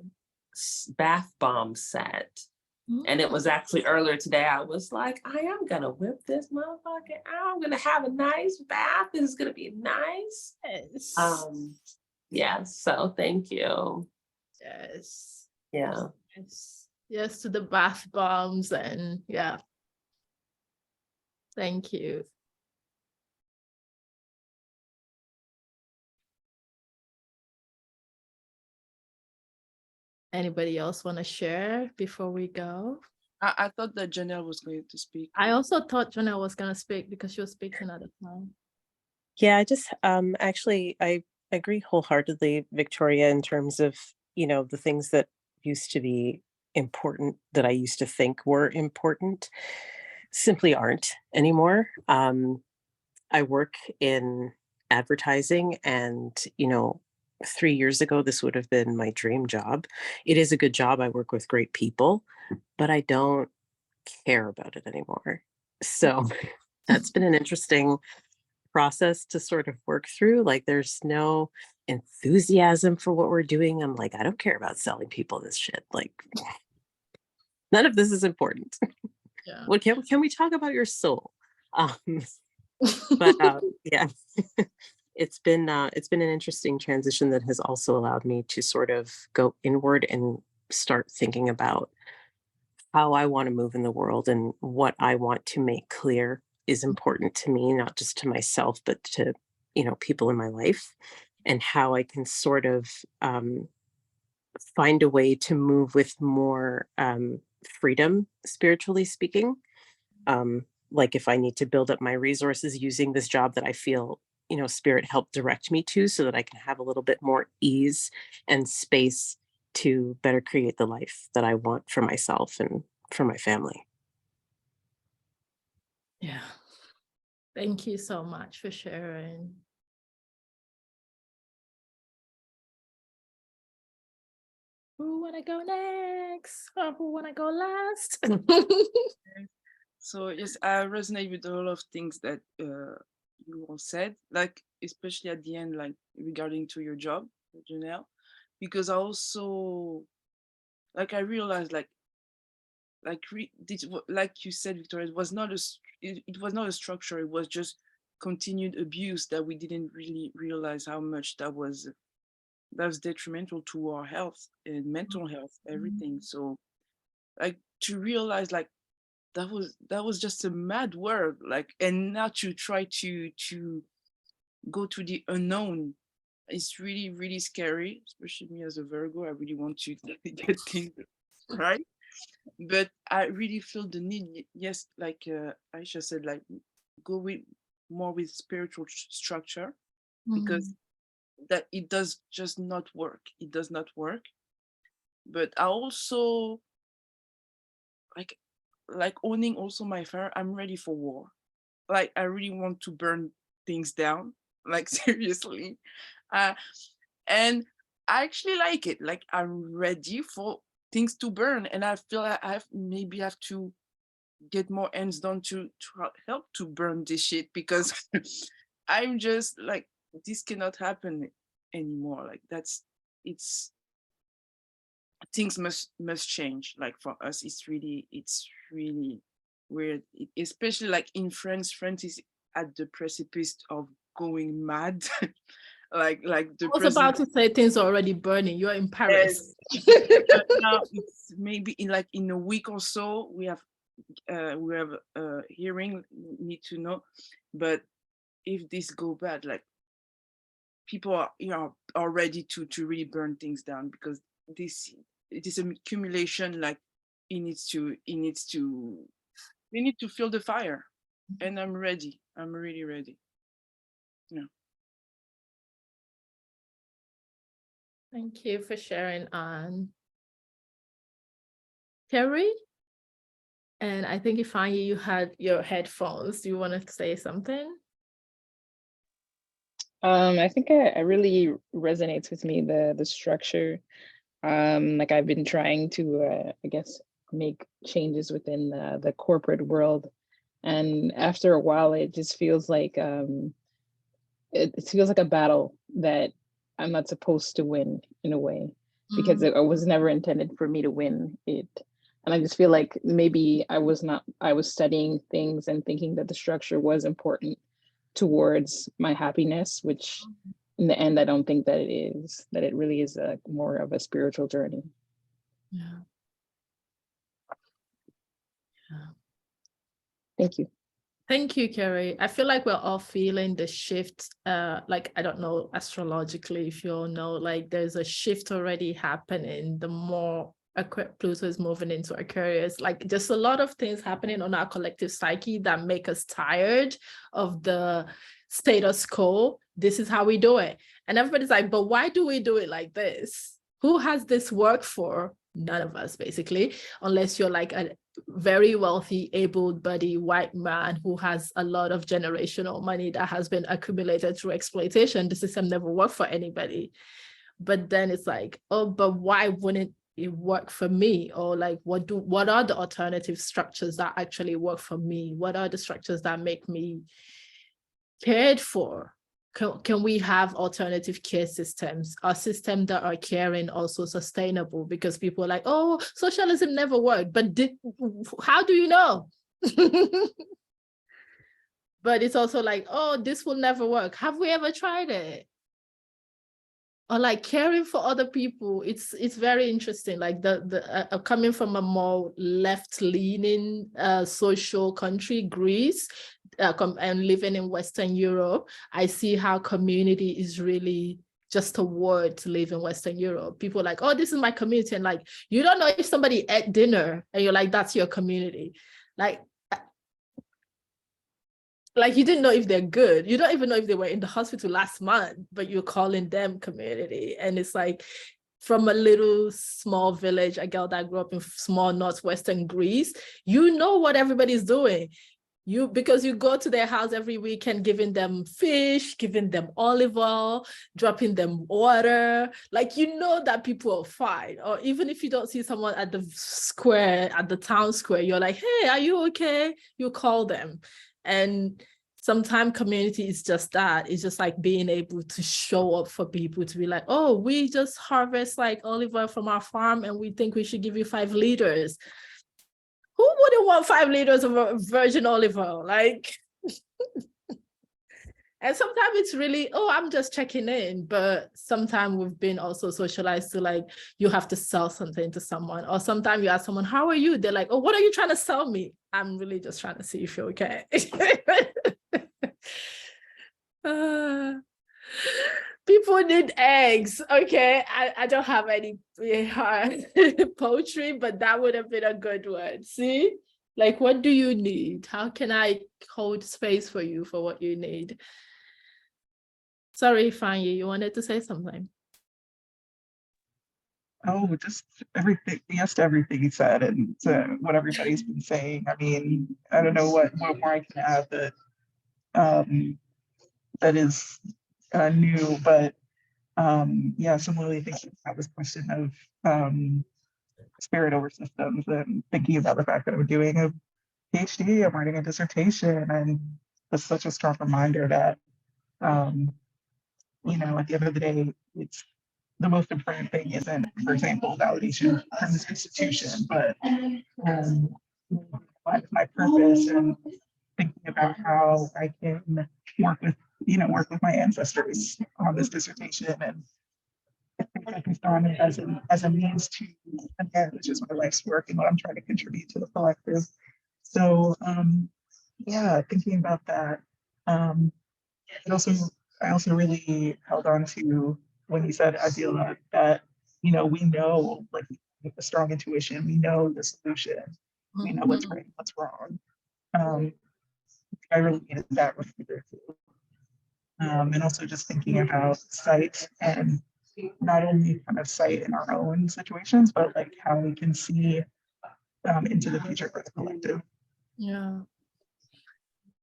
bath bomb set. And it was actually earlier today, I was like, I am gonna whip this motherfucker out. I'm gonna have a nice bath. This is gonna be nice. Yes. Yeah, so thank you. Yes. Yeah. Yes. Yes to the bath bombs, and yeah. Thank you. Anybody else want to share before we go? I thought that Janelle was going to speak. I also thought Janelle was going to speak because she was speaking at the time. Yeah, I just actually I agree wholeheartedly, Victoria, in terms of, you know, the things that used to be important, that I used to think were important, simply aren't anymore. I work in advertising, and, you know, 3 years ago, this would have been my dream job. It is a good job. I work with great people, but I don't care about it anymore. So that's been an interesting process to sort of work through. Like, there's no enthusiasm for what we're doing. I'm like, I don't care about selling people this shit. Like, none of this is important. Yeah. What can we talk about your soul? But yeah, it's been an interesting transition that has also allowed me to sort of go inward and start thinking about how I want to move in the world and what I want to make clear is important to me, not just to myself, but to, you know, people in my life, and how I can sort of find a way to move with more freedom, spiritually speaking. Like, if I need to build up my resources using this job that I feel, you know, spirit helped direct me to, so that I can have a little bit more ease and space to better create the life that I want for myself and for my family. Yeah. Thank you so much for sharing. Who wanna go next? Or who wanna go last? So yes, I resonate with all of things that you all said, like especially at the end, like regarding to your job, Janelle, because I also, like, I realized like like you said, Victoria, it was not it was not a structure. It was just continued abuse that we didn't really realize how much that was detrimental to our health and mental health, everything. So like to realize like that was just a mad world, like, and now to try to go to the unknown, it's really, really scary, especially me as a Virgo. I really want to get things right, but I really feel the need, yes, like Aisha said, like go with more with spiritual structure, because that it does just not work. It does not work. But I also, like, like owning also my fire. I'm ready for war. Like I really want to burn things down. Like seriously. And I actually like it. Like I'm ready for things to burn. And I feel like I have to get more hands on to help to burn this shit, because I'm just like, this cannot happen anymore. Like it's things must change. Like for us, it's really weird. Especially like in France. France is at the precipice of going mad. like the I was about to say things are already burning. You're in Paris. now it's maybe in a week or so we have a hearing, need to know. But if this go bad, like people are ready to really burn things down, because it is an accumulation. Like we need to feel the fire, and I'm ready. I'm really ready. Yeah. Thank you for sharing, Anne. Terry? And I think Ifeanyi, you had your headphones. Do you want to say something? I think I really resonates with me, the structure. Like I've been trying to, I guess, make changes within the corporate world, and after a while, it just feels like it feels like a battle that I'm not supposed to win in a way, because it was never intended for me to win it. And I just feel like maybe I was studying things and thinking that the structure was important towards my happiness, which in the end, I don't think that it is, that it really is more of a spiritual journey. Yeah. Thank you. Thank you, Carrie. I feel like we're all feeling the shift. Like, I don't know, astrologically, if you all know, like there's a shift already happening. The more Pluto is moving into Aquarius, like just a lot of things happening on our collective psyche that make us tired of the status quo. This is how we do it. And everybody's like, but why do we do it like this? Who has this work for? None of us, basically, unless you're like a very wealthy, able-bodied white man who has a lot of generational money that has been accumulated through exploitation. The system never worked for anybody. But then it's like, oh, but why wouldn't it work for me? Or like, what are the alternative structures that actually work for me? What are the structures that make me cared for? Can we have alternative care systems, a system that are caring, also sustainable? Because people are like, oh, socialism never worked, but how do you know? But it's also like, oh, this will never work. Have we ever tried it? Or like caring for other people, it's very interesting. Like coming from a more left-leaning social country, Greece, and living in Western Europe, I see how community is really just a word to live in Western Europe. People are like, oh, this is my community, and like you don't know if somebody ate dinner, and you're like, that's your community. Like you didn't know if they're good. You don't even know if they were in the hospital last month, but you're calling them community. And it's like, from a little small village, a girl that grew up in small northwestern Greece, you know what everybody's doing. Because you go to their house every weekend, giving them fish, giving them olive oil, dropping them water. Like, you know that people are fine. Or even if you don't see someone at the square, at the town square, you're like, hey, are you okay? You call them. And sometimes community is just that. It's just like being able to show up for people, to be like, oh, we just harvest like olive oil from our farm and we think we should give you 5 liters. Who wouldn't want 5 liters of virgin olive oil? Like, and sometimes it's really, oh, I'm just checking in. But sometimes we've been also socialized to like, you have to sell something to someone. Or sometimes you ask someone, how are you? They're like, oh, what are you trying to sell me? I'm really just trying to see if you're okay. People need eggs. Okay, I don't have any poetry, but that would have been a good one. See, like, what do you need? How can I hold space for you for what you need? Sorry, Ifeanyi, you wanted to say something. Oh, just everything, yes to everything he said and to what everybody's been saying. I mean, I don't know what more I can add that that is new, but yeah, similarly thinking about this question of spirit over systems and thinking about the fact that I'm doing a PhD, I'm writing a dissertation, and that's such a strong reminder that you know, at the end of the day, it's the most important thing isn't, for example, validation from this institution, but my purpose and thinking about how I can work with, you know, work with my ancestors on this dissertation and focused on it as a means to, again, which is my life's work and what I'm trying to contribute to the collective. So yeah, thinking about that. And also, I also really held on to when he said, I feel that, you know, we know, like, with a strong intuition, we know the solution, we know what's right and what's wrong. I really needed that reminder too. And also just thinking about sight and not only kind of sight in our own situations, but like how we can see into the future for the collective. Yeah.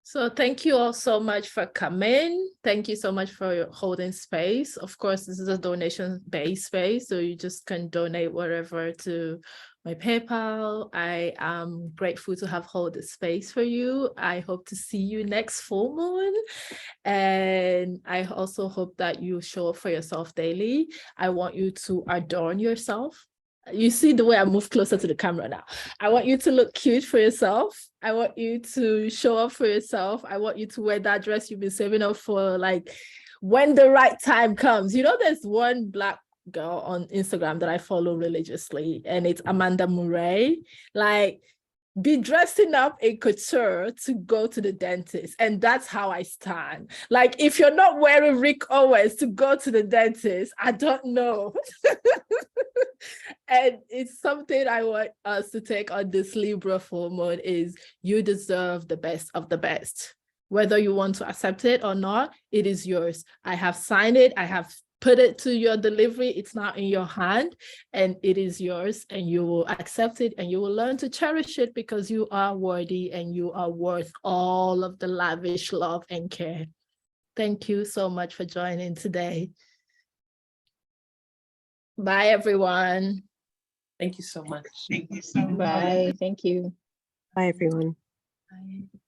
So thank you all so much for coming. Thank you so much for holding space. Of course, this is a donation-based space, so you just can donate wherever to my PayPal. I am grateful to have held the space for you. I hope to see you next full moon. And I also hope that you show up for yourself daily. I want you to adorn yourself. You see the way I move closer to the camera now. I want you to look cute for yourself. I want you to show up for yourself. I want you to wear that dress you've been saving up for, like, when the right time comes. You know, there's one Black girl on Instagram that I follow religiously, and it's Amanda Murray. Like, be dressing up in couture to go to the dentist. And that's how I stand. Like, if you're not wearing Rick Owens to go to the dentist, I don't know. And it's something I want us to take on this Libra full moon is you deserve the best of the best. Whether you want to accept it or not, it is yours. I have signed it. I have put it to your delivery. It's now in your hand and it is yours, and you will accept it and you will learn to cherish it because you are worthy and you are worth all of the lavish love and care. Thank you so much for joining today. Bye, everyone. Thank you so much. Thank you so much. Bye. Thank you. Bye, everyone. Bye.